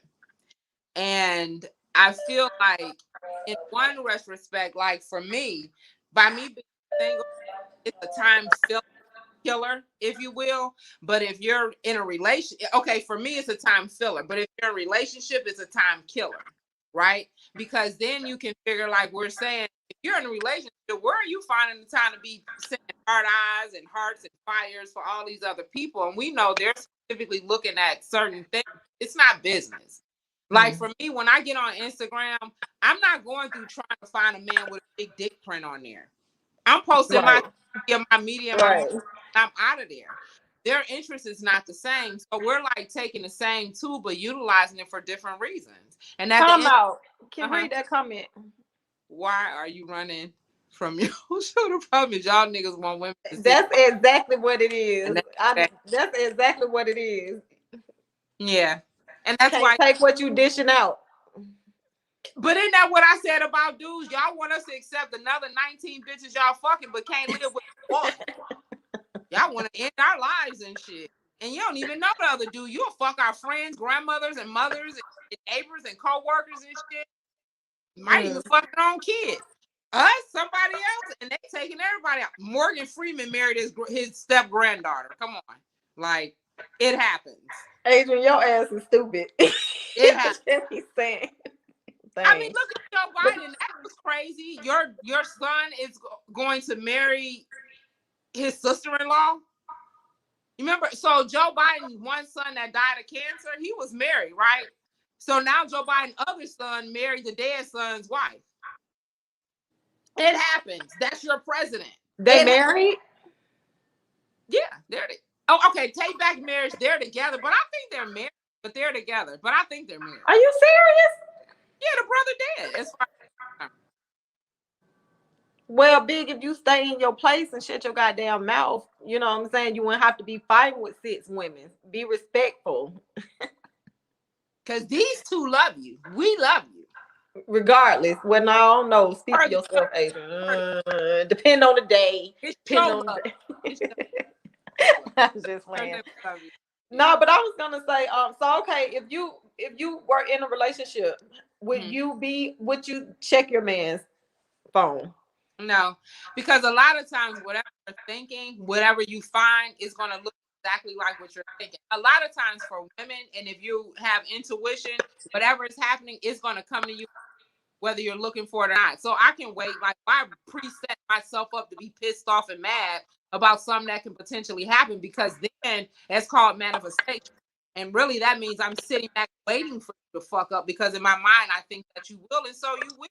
And I feel like in one retrospect, like for me, by me being single, it's a time killer, if you will. But if you're in a relationship, okay, for me, it's a time filler. But if you're in a relationship, it's a time killer, right? Because then you can figure, like we're saying, if you're in a relationship, where are you finding the time to be sending hard eyes and hearts and fires for all these other people? And we know they're specifically looking at certain things. It's not business. Like for me, when I get on Instagram, I'm not going through trying to find a man with a big dick print on there. I'm posting my media, I'm out of there. Their interest is not the same. So we're like taking the same tool, but utilizing it for different reasons. And at Time out. Can read that comment. Why are you running from your shoulder? The problem is y'all niggas want women to That's exactly what it is. That's exactly what it is. Yeah. And that's why take what you dishing out. But isn't that what I said about dudes? Y'all want us to accept another 19 bitches y'all fucking, but can't live with one. Y'all want to end our lives and shit. And you don't even know the other dude. You'll fuck our friends, grandmothers, and mothers, and neighbors, and co-workers and shit. Might even fuck their own kid. Us, somebody else, and they taking everybody out. Morgan Freeman married his step-granddaughter. Come on. Like, it happens. Adrian, your ass is stupid. It happens. He's saying. I mean, look at Joe Biden. That was crazy. Your son is going to marry his sister-in-law. You remember? So Joe Biden's one son that died of cancer, he was married, right? So now Joe Biden's other son married the dead son's wife. It happens. That's your president. They married? Yeah, they're oh, okay. Take back marriage. They're together, but I think they're married. But they're together. But I think they're married. Are you serious? Yeah, the brother dead. As far as well, Big, if you stay in your place and shut your goddamn mouth, you know what I'm saying? You wouldn't have to be fighting with 6 women. Be respectful. Because these two love you. We love you. Regardless. Well, no, I don't know. Speak for yourself, Adrian. Depend on the day. Depend on the day. I was just playing. No, but I was gonna say, so okay, if you were in a relationship, would you check your man's phone? No, because a lot of times whatever you're thinking, whatever you find is gonna look exactly like what you're thinking. A lot of times for women, and if you have intuition, whatever is happening is gonna come to you whether you're looking for it or not. So I can wait, like I preset myself up to be pissed off and mad about something that can potentially happen, because then it's called manifestation. And really that means I'm sitting back waiting for you to fuck up, because in my mind I think that you will, and so you will.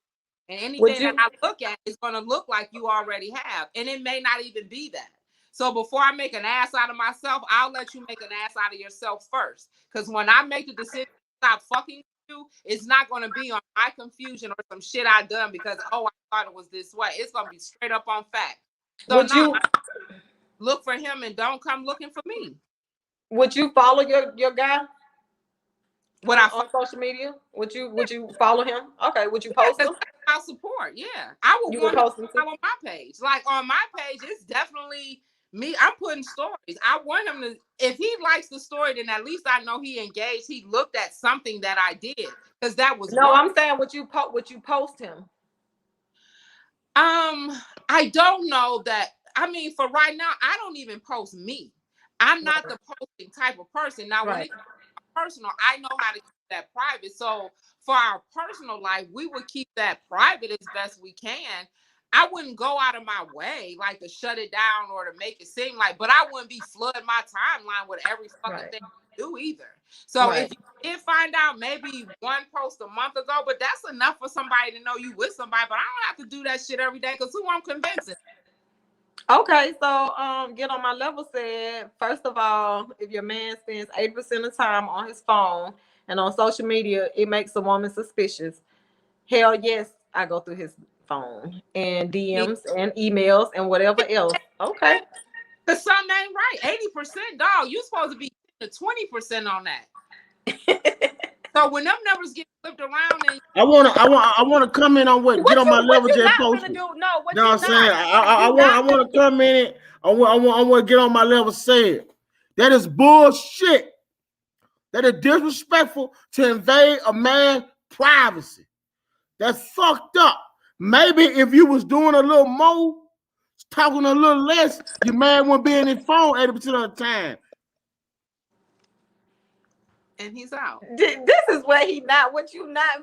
And anything that I look at is going to look like you already have, and it may not even be that. So before I make an ass out of myself, I'll let you make an ass out of yourself first. Because when I make the decision to stop fucking you, it's not going to be on my confusion or some shit I done because, oh, I thought it was this way. It's going to be straight up on fact. So now, look for him and don't come looking for me. Would you follow your guy? What on social media? Would you follow him? Okay. Would you post him? I'll support. Yeah, I would want him to follow my page. Like on my page, it's definitely me. I'm putting stories. I want him to. If he likes the story, then at least I know he engaged. He looked at something that I did because that was no. Work. I'm saying, would you post him? I don't know that. I mean, for right now, I don't even post me. I'm not the posting type of person. Now, when it's personal, I know how to keep that private. So for our personal life, we would keep that private as best we can. I wouldn't go out of my way like to shut it down or to make it seem like, but I wouldn't be flooding my timeline with every fucking thing I do either. So if you did find out maybe one post a month ago, but that's enough for somebody to know you with somebody, but I don't have to do that shit every day because who I'm convincing. Okay, so Get on My Level said, first of all, if your man spends 80% of time on his phone and on social media, it makes a woman suspicious. Hell yes, I go through his phone and DMs and emails and whatever else. Okay. Because something ain't right. 80%, dog. You supposed to be 20% on that. So when them numbers get flipped around, and I wanna comment on what Get on My Level just posted. I'm saying? I want to comment. I want to Get on My Level said. That is bullshit. That is disrespectful to invade a man's privacy. That's fucked up. Maybe if you was doing a little more, talking a little less, your man wouldn't be in his phone 80% of the time. And he's out. This is what you not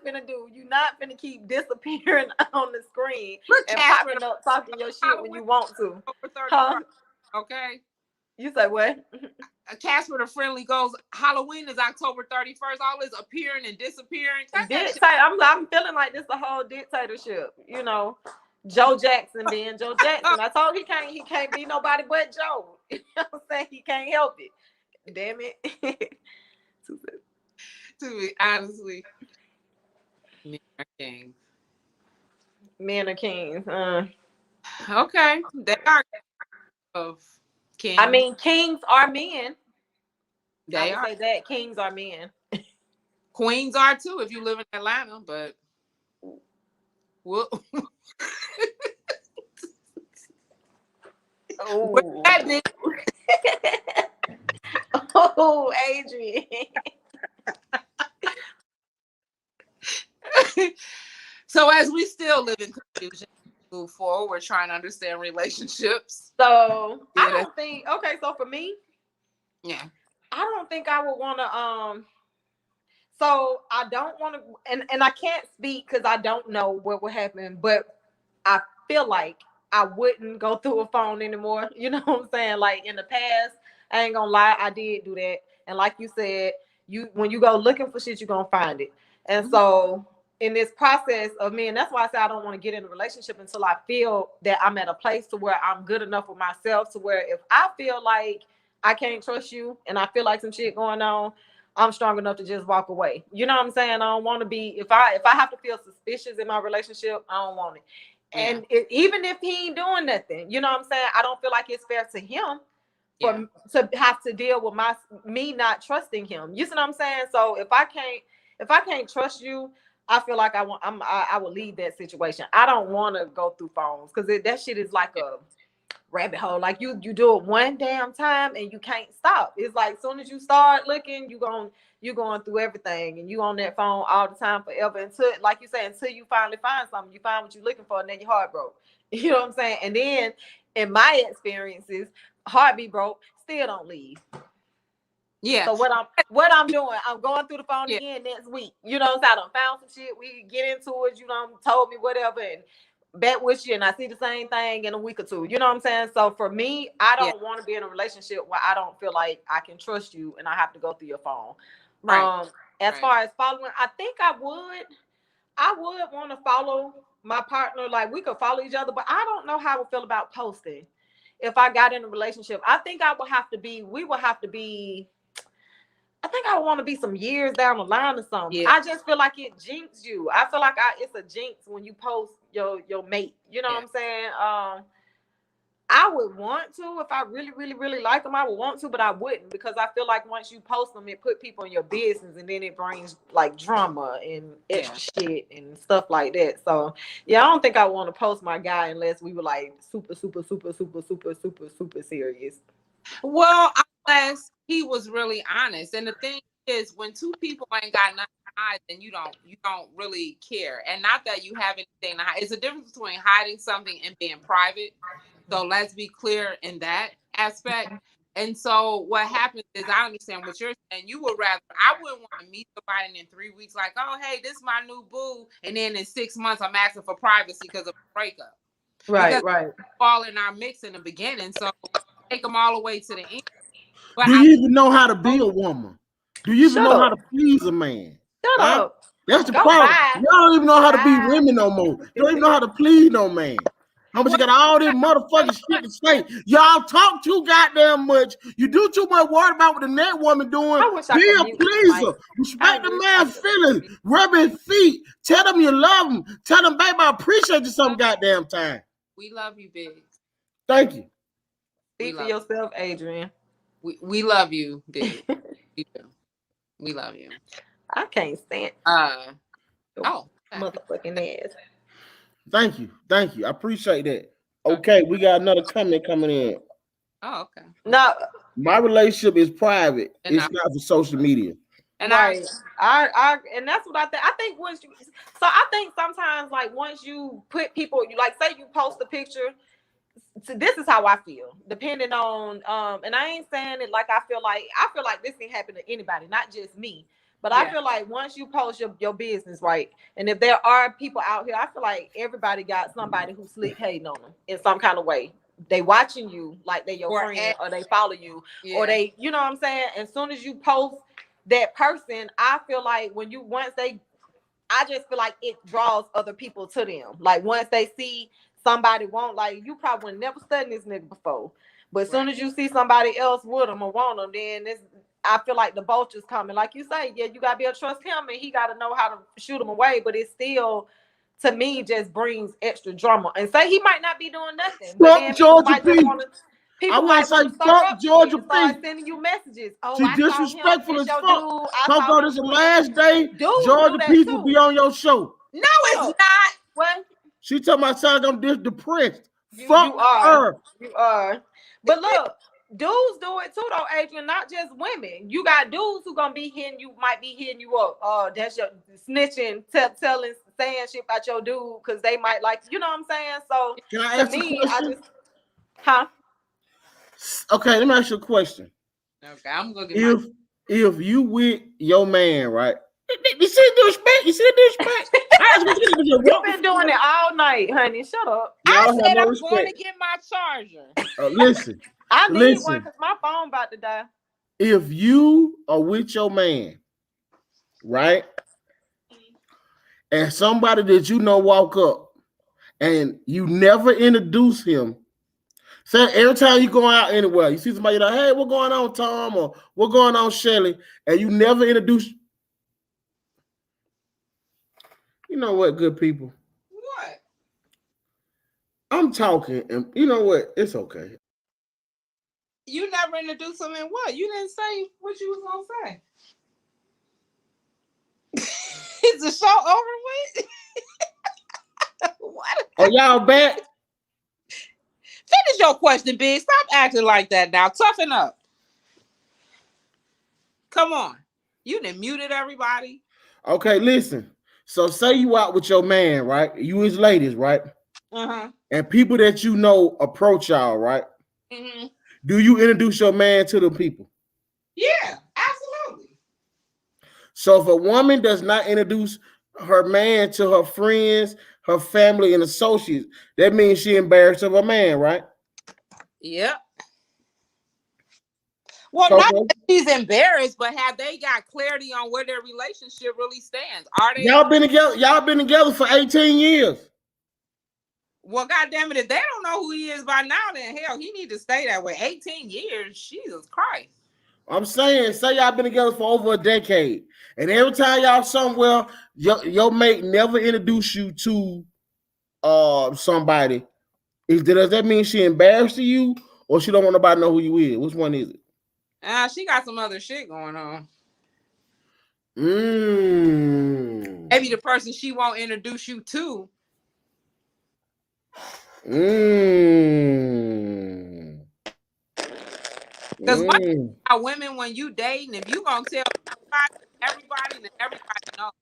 finna do. You not finna keep disappearing on the screen and popping up talking your shit when you want to. Huh? Okay. You say what? Casper the Friendly goes, Halloween is October 31st. All this appearing and disappearing. I'm feeling like this the whole dictatorship. You know, Joe Jackson being Joe Jackson. I told he can't be nobody but Joe. You know what I'm saying? He can't help it. Damn it. To me, honestly. Men are kings. Men are kings. Okay. They are of kings. I mean, kings are men. They are. Say that kings are men. Queens are too if you live in Atlanta, but well, oh, oh, Adrian. So as we still live in confusion, move forward, we're trying to understand relationships. So I don't think. Okay, so for me, yeah, I don't think I would want to. So I don't want to, and I can't speak because I don't know what will happen, but I feel like I wouldn't go through a phone anymore. You know what I'm saying? Like in the past, I ain't gonna lie, I did do that. And like you said, when you go looking for shit, you're gonna find it. And so in this process of me, and that's why I say I don't want to get in a relationship until I feel that I'm at a place to where I'm good enough with myself to where if I feel like I can't trust you and I feel like some shit going on, I'm strong enough to just walk away. You know what I'm saying? I don't want to be, if I have to feel suspicious in my relationship, I don't want it. And even if he ain't doing nothing, you know what I'm saying? I don't feel like it's fair to him to have to deal with me not trusting him. You see what I'm saying? So if I can't trust you, I feel like I will leave that situation. I don't want to go through phones because that shit is like a rabbit hole. Like you do it one damn time and you can't stop. It's like as soon as you start looking, you're going through everything and you on that phone all the time forever until, like you say, until you finally find something, you find what you're looking for, and then your heart broke. You know what I'm saying? And then in my experiences, heart be broke, still don't leave. Yeah. So what I'm doing, I'm going through the phone again next week. You know what I'm saying? I done found some shit. We get into it. You done told me whatever and bet with you, and I see the same thing in a week or two. You know what I'm saying? So for me, I don't want to be in a relationship where I don't feel like I can trust you and I have to go through your phone. Right. As far as following, I think I would want to follow my partner. Like we could follow each other, but I don't know how I would feel about posting if I got in a relationship. I think we would have to be. I think I want to be some years down the line or something. Yeah. I just feel like it jinxes you. I feel like it's a jinx when you post your mate. You know what I'm saying? I would want to if I really, really, really like them. I would want to, but I wouldn't because I feel like once you post them, it put people in your business, and then it brings like drama and extra shit and stuff like that. So yeah, I don't think I want to post my guy unless we were like super, super, super, super, super, super, super serious. Well, unless he was really honest, and the thing is, when two people ain't got nothing to hide, then you don't really care. And not that you have anything to hide. It's a difference between hiding something and being private. So let's be clear in that aspect. And so what happens is, I understand what you're saying. You would rather, I wouldn't want to meet somebody and in 3 weeks, like, oh, hey, this is my new boo. And then in 6 months, I'm asking for privacy because of a breakup. Right, right. All in our mix in the beginning. So take them all the way to the end. But do you even know how to be a woman? Do you even know how to please a man? Shut up. That's the problem. Y'all don't even know how to be women no more. You don't even know how to please no man. How much you got all this motherfucking shit to say? Y'all talk too goddamn much. You do too much worried about what the next woman doing. Be a pleaser. Respect the man's feelings. Rub his feet. Tell them you love him. Tell them, baby, I appreciate you some goddamn time. We love you, Biggs. Thank you. Speak for yourself, Adrian. We love you, Biggs. We do. We love you. I can't stand. Motherfucking ass. Thank you. I appreciate that. Okay, we got another comment coming in. Oh, okay. No, my relationship is private. It's not for social media. And I and that's what I think. I think once you, so I think sometimes like once you put people, you like say you post a picture. So this is how I feel, depending on and I ain't saying it like I feel like this can happen to anybody, not just me. But I feel like once you post your business, right, and if there are people out here, I feel like everybody got somebody who's slick hating on them in some kind of way. They watching you like they your friend, or they follow you, or they, you know what I'm saying? As soon as you post that person, I feel like I just feel like it draws other people to them. Like once they see somebody like you probably never studied this nigga before, but as soon as you see somebody else with them or want them, then I feel like the vulture's coming. Like you say, you gotta be able to trust him, and he gotta know how to shoot them away. But it still, to me, just brings extra drama. And say he might not be doing nothing, but then people might just want to. People might say, "Fuck Georgia P." Start sending you messages. Oh, she disrespectful as fuck. Talk about this the last day. Georgia P will be on your show. No, it's not. What? She told my son I'm depressed. Fuck her. You are. But look. Dudes do it too, though, Adrian. Not just women. You got dudes who gonna be hitting you, might be hitting you up. That's your snitching, telling, saying shit about your dude because they might like, you know what I'm saying? So can I ask me, a question? Okay, let me ask you a question. Okay, I'm gonna get if you with your man, right? You see the disrespect? You've been doing it all night, honey. Shut up. I said I'm going to get my charger. Listen. I need one because my phone about to die. If you are with your man, right, and somebody that you know walk up and you never introduce him, say every time you go out anywhere, you see somebody like, hey, what's going on, Tom, or what's going on, Shelly, and you never introduce. You know what, good people? What? I'm talking, and you know what? It's okay. You never introduced him in what? You didn't say what you was gonna say. Is the show over with? What? Are y'all back? Finish your question, Big. Stop acting like that now. Toughen up. Come on. You done muted everybody. Okay, listen. So say you out with your man, right? You his ladies, right? Uh-huh. And people that you know approach y'all, right? Mm-hmm. Do you introduce your man to the people? Yeah, absolutely. So if a woman does not introduce her man to her friends, her family, and associates, that means she embarrassed of her man, right? Yep. Well, not that she's embarrassed, but have they got clarity on where their relationship really stands? Are they? Y'all been together for 18 years. Well, goddamn it, if they don't know who he is by now, then hell, he need to stay that way. 18 years, Jesus Christ. I'm saying, say y'all been together for over a decade, and every time y'all somewhere, your mate never introduced you to somebody. Does that mean she embarrassed you, or she don't want nobody to know who you is? Which one is it? She got some other shit going on. Maybe the person she won't introduce you to. Because one thing about women, when you dating, if you gonna tell everybody, then everybody knows.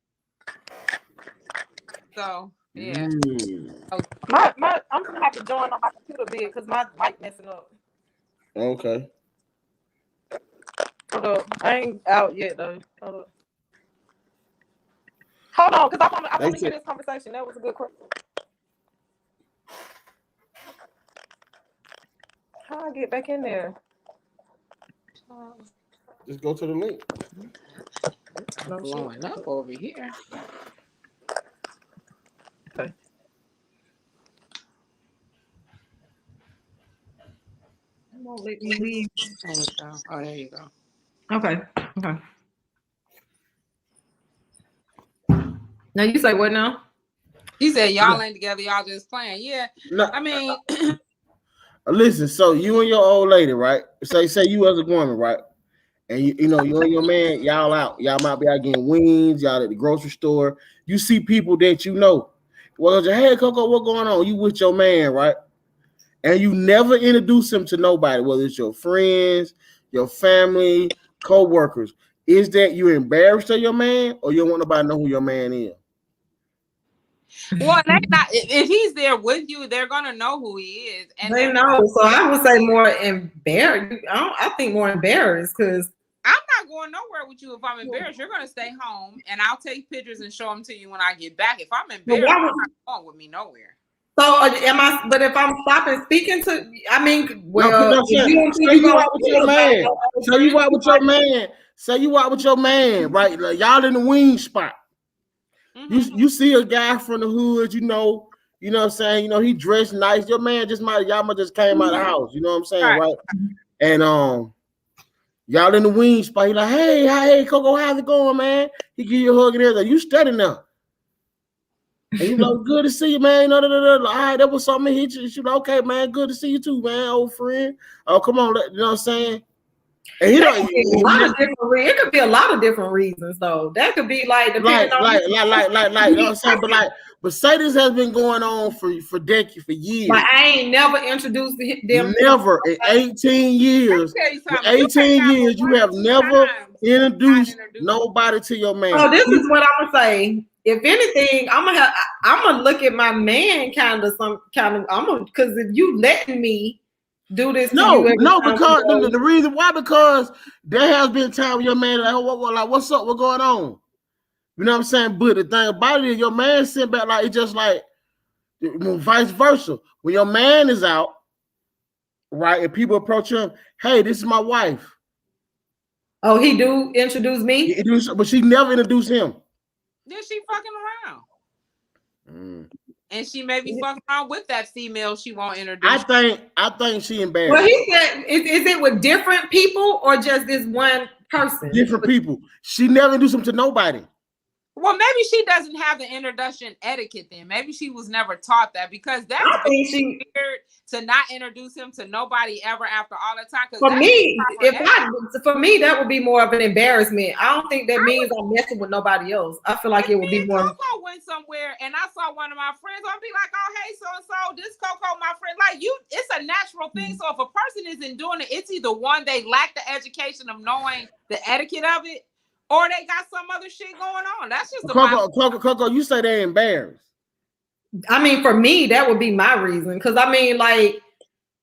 So yeah. I'm gonna have to join on my computer bit because my mic messing up. Okay. Hold up. I ain't out yet though. Hold on, because I want to hear this conversation. That was a good question. How I get back in there? Just go to the link. It's blowing up over here. Okay. It won't let me leave. There you go. Oh, there you go. Okay. Now you say what now? He said y'all ain't together, y'all just playing. Yeah. No. I mean, listen, so you and your old lady, right? Say you as a woman, right? And you know, you and your man, y'all out. Y'all might be out getting wings, y'all at the grocery store. You see people that you know. Well, hey Coco, what going on? You with your man, right? And you never introduce him to nobody, whether it's your friends, your family, co-workers. Is that you embarrassed of your man, or you don't want nobody to know who your man is? Well, they not. If he's there with you, they're gonna know who he is, and they know. So I would say more embarrassed. I think more embarrassed because I'm not going nowhere with you if I'm embarrassed. You're gonna stay home, and I'll take pictures and show them to you when I get back. If I'm embarrassed, you're not going with me nowhere. So am I? But if I'm stopping speaking to, I mean, well, no, if you out with your man, so you out with your man. Say you out with your man, right? Like, y'all in the wing spot. Mm-hmm. You see a guy from the hood, you know what I'm saying? You know, he dressed nice. Your man y'all might just came out of the house, you know what I'm saying, right? And y'all in the wing spot, he like, hey, Coco, how's it going, man? He give you a hug and everything. You steady now. And you like, good to see you, man. All right, that was something hit you. You like, okay, man, good to see you too, man, old friend. Oh, come on, you know what I'm saying? And he don't. It could be a lot of different reasons, though. That could be like depending on you know what I'm saying? But say this has been going on for decades, for years. Like I ain't never introduced them. Never in 18 years. In 18 years, you have never introduced nobody to your man. Oh, this is what I'm gonna say. If anything, I'm gonna look at my man because if you letting me do this, because the reason why, because there has been time when your man like, what's up, what's going on? You know what I'm saying? But the thing about it is, your man sitting back like it's just like vice versa. When your man is out, right, and people approach him, hey, this is my wife. Oh, he do introduce me, but she never introduced him. Then she fucking around. And she may be fucking around with that female she won't introduce. I think she embarrassed. Well, he said, is it with different people or just this one person? Different people. She never introduced him to nobody. Well, maybe she doesn't have the introduction etiquette then. Maybe she was never taught that, because that's weird to not introduce him to nobody ever after all the time. For me, that would be more of an embarrassment. I don't think that means I'm messing with nobody else. I feel like it would be more. Coco went somewhere and I saw one of my friends. I'd be like, oh, hey, so-and-so, this Coco, my friend. Like it's a natural thing. So if a person isn't doing it, it's either one, they lack the education of knowing the etiquette of it, or they got some other shit going on. That's just Coco, you say they're embarrassed. I mean, for me, that would be my reason. Because I mean, like,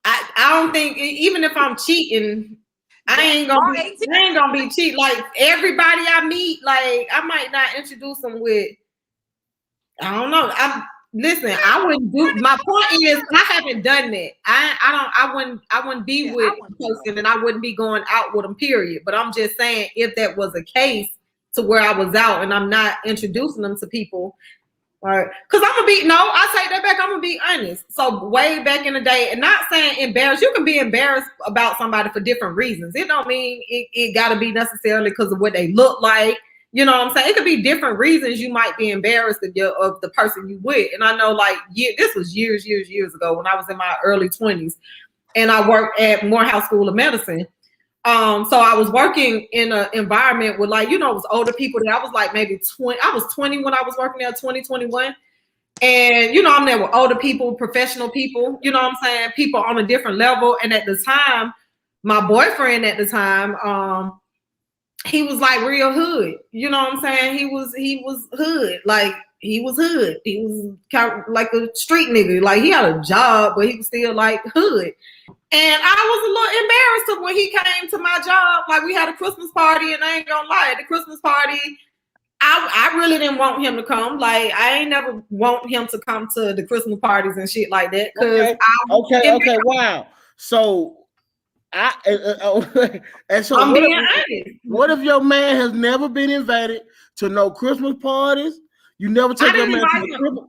I don't think, even if I'm cheating, I ain't gonna be cheating. Like everybody I meet, like I might not introduce them with. I don't know. Listen. I wouldn't do. My point is, I haven't done that. I wouldn't be with a person, and I wouldn't be going out with them. Period. But I'm just saying, if that was a case to where I was out and I'm not introducing them to people, right? Because I take that back. I'm gonna be honest. So way back in the day, and not saying embarrassed. You can be embarrassed about somebody for different reasons. It don't mean it got to be necessarily because of what they look like. You know what I'm saying? It could be different reasons you might be embarrassed of the person you with. And I know, like, this was years ago when I was in my early 20s, and I worked at Morehouse School of Medicine. So I was working in an environment with, like, it was older people that I was like maybe 20. I was 20 when I was working there, 2021. And, I'm there with older people, professional people, you know what I'm saying? People on a different level. And at the time, my boyfriend at the time, he was like real hood. You know what I'm saying? He was hood. Like, he was hood. He was kind of like a street nigga. Like, he had a job, but he was still like hood. And I was a little embarrassed when he came to my job. Like, we had a Christmas party, and I ain't gonna lie, at the Christmas party, I really didn't want him to come. Like, I ain't never want him to come to the Christmas parties and shit like that. Okay, wow. So and so I'm being honest. What if your man has never been invited to no Christmas parties? You never take your man to the Christmas.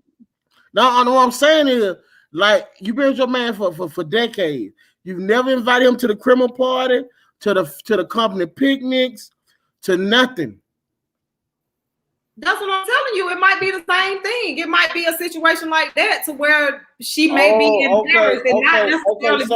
No, I know what I'm saying is, like, you've been with your man for decades. You've never invited him to the criminal party, to the company picnics, to nothing. That's what I'm telling you. It might be the same thing. It might be a situation like that to where she may be embarrassed and not necessarily.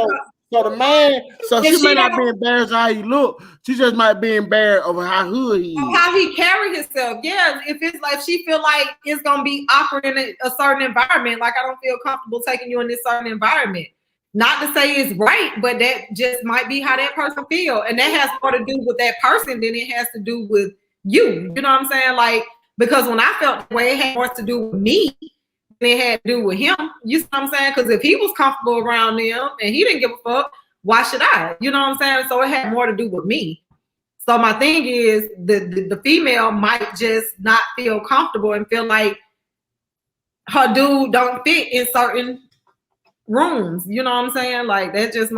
So the man, she may not be embarrassed how he look. She just might be embarrassed over how hood he is. How he carry himself. Yeah, if it's like she feel like it's gonna be awkward in a certain environment, like, I don't feel comfortable taking you in this certain environment. Not to say it's right, but that just might be how that person feel, and that has more to do with that person than it has to do with you. You know what I'm saying? Like, because when I felt the way, it had more to do with me than it had to do with him. You see what I'm saying? Because if he was comfortable around them and he didn't give a fuck, why should I? You know what I'm saying? So it had more to do with me. So my thing is, the female might just not feel comfortable and feel like her dude don't fit in certain rooms. You know what I'm saying? Like, that just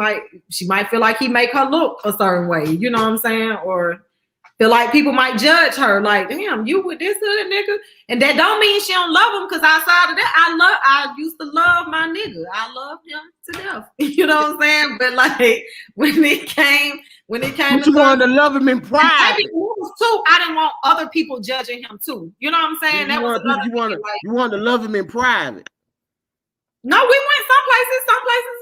she might feel like he make her look a certain way. You know what I'm saying? Or feel like people might judge her, like, damn, you with this hood nigga. And that don't mean she don't love him, because outside of that, I used to love my nigga. I love him to death. You know what I'm saying? But, like, when it came but you wanted to love him in private. Too, I didn't want other people judging him too. You know what I'm saying? You wanted to love him in private. No, we went some places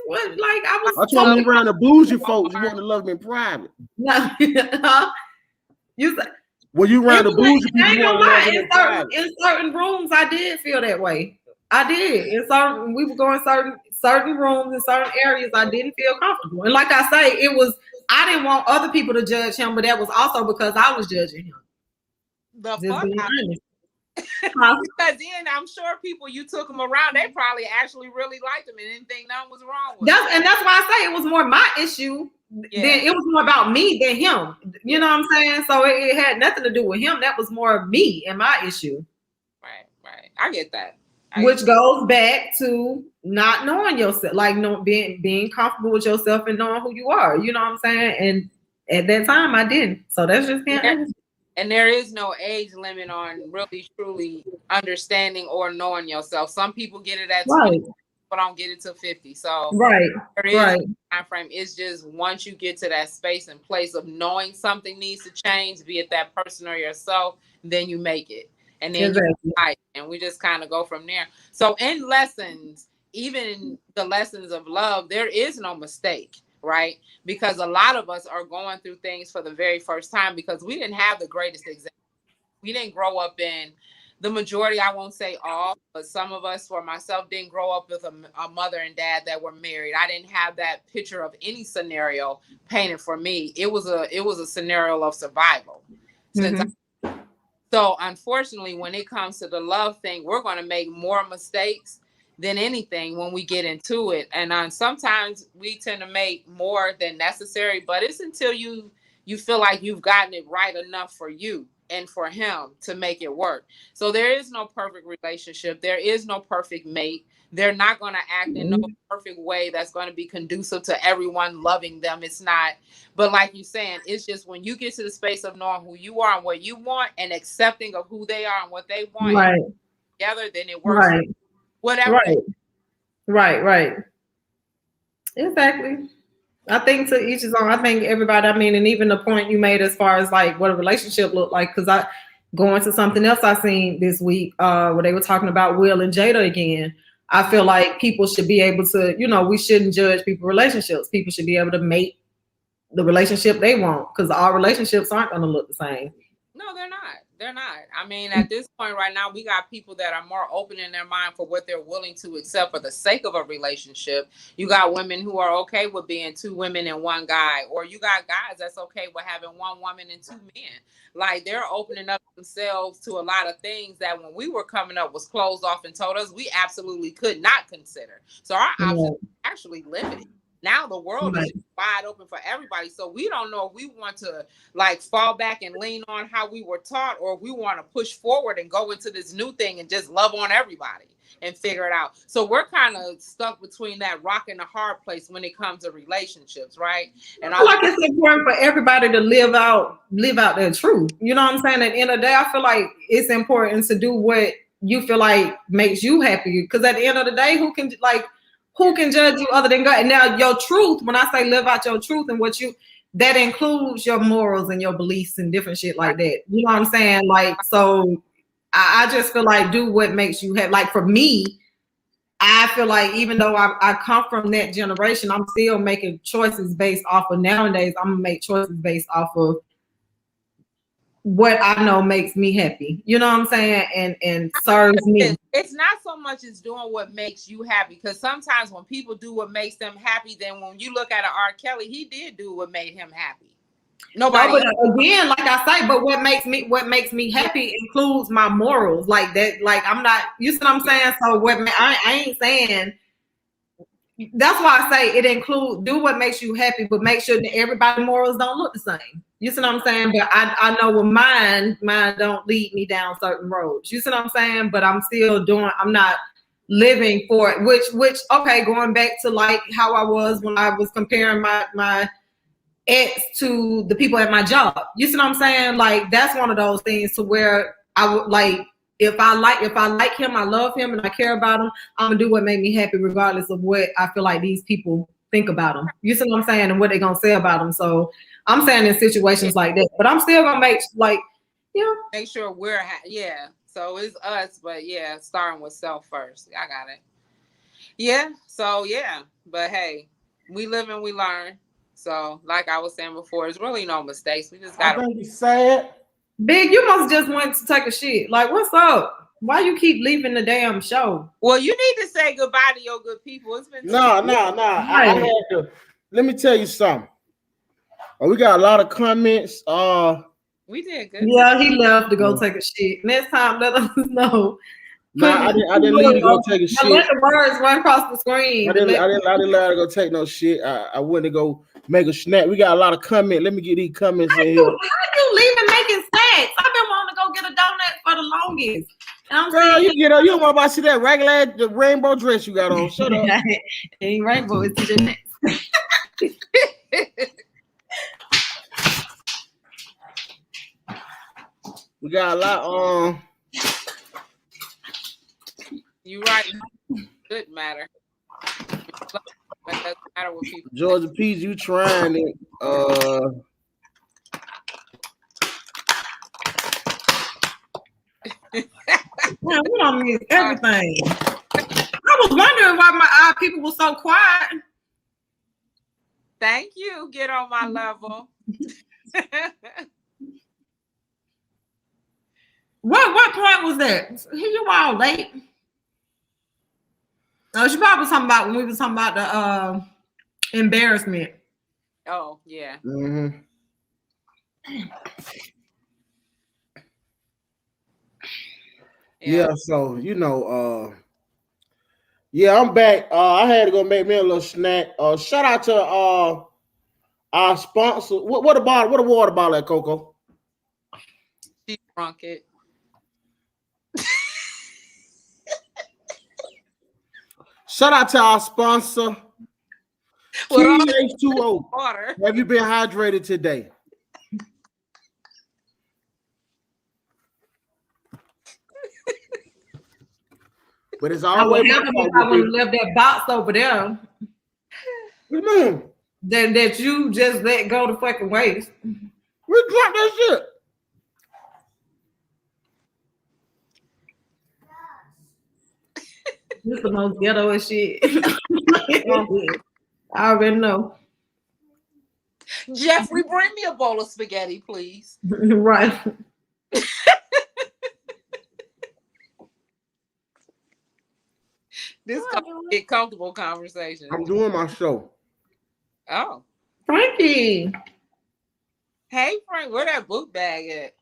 was like, I told him around the bougie folks, you want to love him in private. No. You said, well, you around the bougie people. In certain rooms, I did feel that way. I did. We were going certain rooms in certain areas. I didn't feel comfortable, and like I say, I didn't want other people to judge him, but that was also because I was judging him. Because then I'm sure people you took him around, they probably actually really liked him and didn't think nothing was wrong with him. And that's why I say it was more my issue. Yeah. Then it was more about me than him. You know what I'm saying? So it had nothing to do with him. That was more of me and my issue. Right. I get that. Which goes back to not knowing yourself, like being comfortable with yourself and knowing who you are. You know what I'm saying? And at that time, I didn't. So that's just him. And there is no age limit on really, truly understanding or knowing yourself. Some people get it at 20, but don't get it till 50. So there is a time frame. It's just once you get to that space and place of knowing something needs to change, be it that person or yourself, then you make it. And then and we just kind of go from there. So in lessons, even in the lessons of love, there is no mistake, right? Because a lot of us are going through things for the very first time because we didn't have the greatest example. We didn't grow up in the majority, I won't say all, but some of us, for myself, didn't grow up with a mother and dad that were married. I didn't have that picture of any scenario painted for me. It was a scenario of survival. So unfortunately, when it comes to the love thing, we're going to make more mistakes than anything when we get into it. And sometimes we tend to make more than necessary, but it's until you feel like you've gotten it right enough for you and for him to make it work. So there is no perfect relationship. There is no perfect mate. They're not going to act in no perfect way that's going to be conducive to everyone loving them. It's not. But like you're saying, it's just when you get to the space of knowing who you are and what you want and accepting of who they are and what they want together, then it works. Whatever. Right. Exactly. I think to each his own. I think everybody, and even the point you made as far as like what a relationship looked like, because going to something else I seen this week, where they were talking about Will and Jada again. I feel like people should be able to, we shouldn't judge people's relationships. People should be able to make the relationship they want, because all relationships aren't going to look the same. No, they're not. They're not. I mean, at this point right now, we got people that are more open in their mind for what they're willing to accept for the sake of a relationship. You got women who are okay with being 2 women and 1 guy, or you got guys that's okay with having 1 woman and 2 men. Like, they're opening up themselves to a lot of things that when we were coming up was closed off and told us we absolutely could not consider. So our options are actually limited. Now the world is wide open for everybody. So we don't know if we want to like fall back and lean on how we were taught, or if we want to push forward and go into this new thing and just love on everybody and figure it out. So we're kind of stuck between that rock and a hard place when it comes to relationships, right? And I feel like it's important for everybody to live out their truth. You know what I'm saying? At the end of the day, I feel like it's important to do what you feel like makes you happy. Because at the end of the day, who can judge you other than God? And now your truth, when I say live out your truth and that includes your morals and your beliefs and different shit like that. You know what I'm saying? Like, so I just feel like do what makes you happy. Like for me, I feel like even though I come from that generation, I'm still making choices based off of nowadays. I'm gonna make choices based off of what I know makes me happy, you know what I'm saying, and serves me. It's not so much as doing what makes you happy, because sometimes when people do what makes them happy, then when you look at R. Kelly, he did do what made him happy. Nobody. No, but again, like I say, but what makes me happy includes my morals, like that. Like I'm not, you see what I'm saying? So I ain't saying. That's why I say it includes do what makes you happy, but make sure that everybody's morals don't look the same. You see what I'm saying? But I know with mine don't lead me down certain roads. You see what I'm saying? But I'm still I'm not living for it. Which okay, going back to like how I was when I was comparing my ex to the people at my job. You see what I'm saying? Like that's one of those things to where I would like. If I like him, I love him, and I care about him, I'm gonna do what made me happy, regardless of what I feel like these people think about him. You see what I'm saying, and what they're gonna say about him. So I'm saying in situations like that, but I'm still gonna make sure we're yeah. So it's us, but yeah, starting with self first. I got it. Yeah. So yeah, but hey, we live and we learn. So like I was saying before, there's really no mistakes. We just gotta. I think it's sad. Big, you must just went to take a shit. Like, what's up? Why you keep leaving the damn show? Well, you need to say goodbye to your good people. It's been No. I had to. Let me tell you something. We got a lot of comments. We did good. Yeah, he left to go take a shit. Next time, let us know. No, I didn't leave to go take a shit. Let the words run across the screen. I didn't let her go take no shit. I went to go make a snack. We got a lot of comments. Let me get these comments in here. How you leaving making snacks? I've been wanting to go get a donut for the longest. Girl, you don't want to see that regular the rainbow dress you got on. Shut up. It ain't rainbow, it's Jeanette. We got a lot You right. Good matter. But doesn't matter what people Georgia Peach, you trying it. Man, we don't miss everything. I was wondering why my people were so quiet. Thank you. Get on my level. What point was that? You all late. Oh, she probably was talking about when we were talking about the embarrassment. Oh, yeah. Mm-hmm. Yeah, so I'm back. I had to go make me a little snack. Shout out to our sponsor. What a water bottle at Coco? She drunk it. Shout out to our sponsor, TH2O. Have you been hydrated today? But it's always I would have left that box over there. What do you mean? That you just let go to fucking waste. We dropped that shit. This is the most ghetto shit. I already know. Jeffrey, bring me a bowl of spaghetti, please. Right. This get comfortable conversation. I'm doing my show. Oh. Frankie. Hey, Frank, where that book bag at?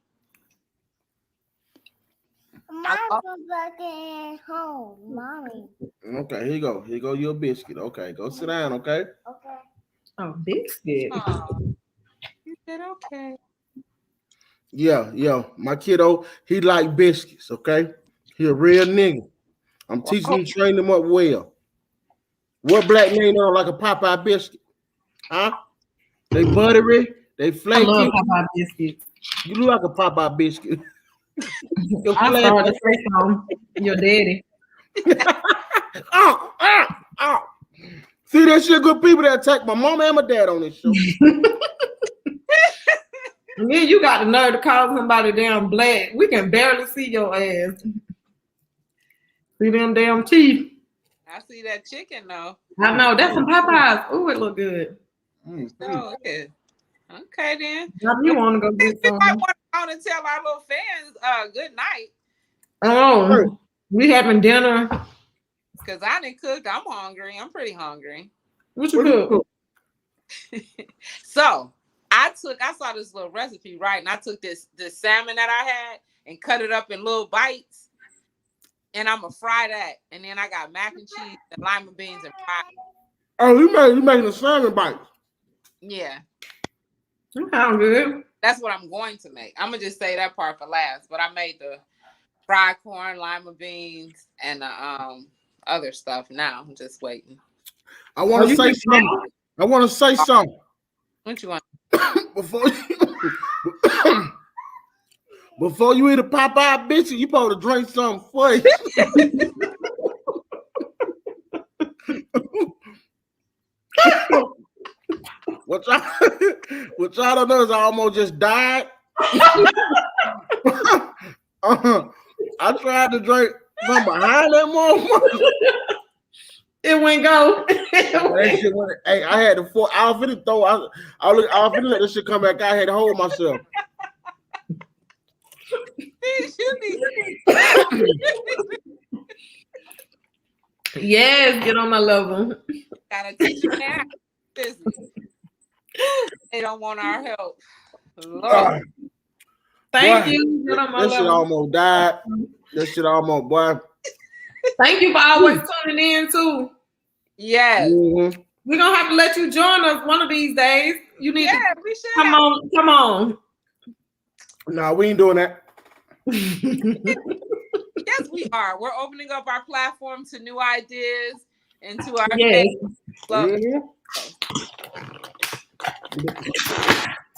Mom's back at home, mommy. Okay, here you go. Here you go your biscuit. Okay, go sit down, okay? Okay. Oh, biscuit. Oh. You said okay. Yeah. My kiddo, he like biscuits, okay? He a real nigga. I'm teaching him, training him up well. What black man don't like a Popeye biscuit? Huh? They buttery, they flaky. I love Popeye biscuits. You look like a Popeye biscuit. I started to say something. Your daddy. Oh. See, that shit good people that attack my mom and my dad on this show. And then you got the nerve to call somebody damn black. We can barely see your ass. See them damn teeth. I see that chicken though. I know, that's some Popeyes. Ooh, it look good. Oh, yeah. Okay then. Now you want to go get We some? might want to go and tell our little fans good night. Oh, we having dinner. Because I didn't cook. I'm hungry. I'm pretty hungry. What you cook? So I saw this little recipe, right? And I took this salmon that I had and cut it up in little bites. And I'm gonna fry that. And then I got mac and cheese and lima beans and fry. Oh, you making a salmon bites. Yeah. That sounds good. That's what I'm going to make. I'm gonna just say that part for last. But I made the fried corn, lima beans, and other stuff. Now I'm just waiting. I want to say something. I want to say something. What you want? Before you eat a Popeye biscuit, you supposed to drink something first. What y'all don't know is I almost just died. I tried to drink from behind that motherfucker. It went go. Hey, I had to fall. I was finna throw. I was finna let this shit come back. I had to hold myself. Yes, get on my level. Gotta teach you now. They don't want our help. Lord. Thank Boy, you. Get on my this shit level. almost died. This shit almost, boy. Thank you for always tuning in too. Yes. Mm-hmm. We're gonna have to let you join us one of these days. You need to we should. come on. No, we ain't doing that. Yes, we are. We're opening up our platform to new ideas and to our Mm-hmm.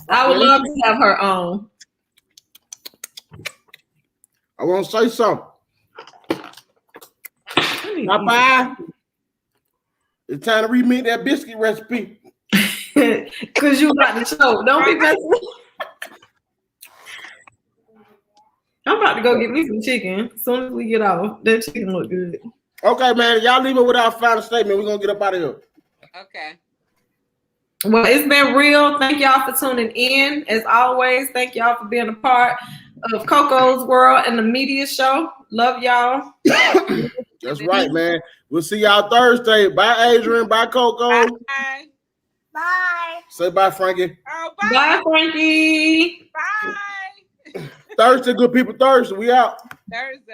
I would love to have her on. I want to say something. Popeye, it's time to remake that biscuit recipe. Because you got the show. Don't be messing. I'm about to go get me some chicken as soon as we get off. That chicken look good. Okay, man. Y'all leave it with our final statement. We're going to get up out of here. Okay. Well, it's been real. Thank y'all for tuning in. As always, thank y'all for being a part of Coco's World and the Media Show. Love y'all. That's right, man. We'll see y'all Thursday. Bye, Adrian. Bye, Coco. Bye. Bye. Say bye, Frankie. Oh, bye. Bye, Frankie. Bye. Thursday, good people. Thursday. We out. Thursday.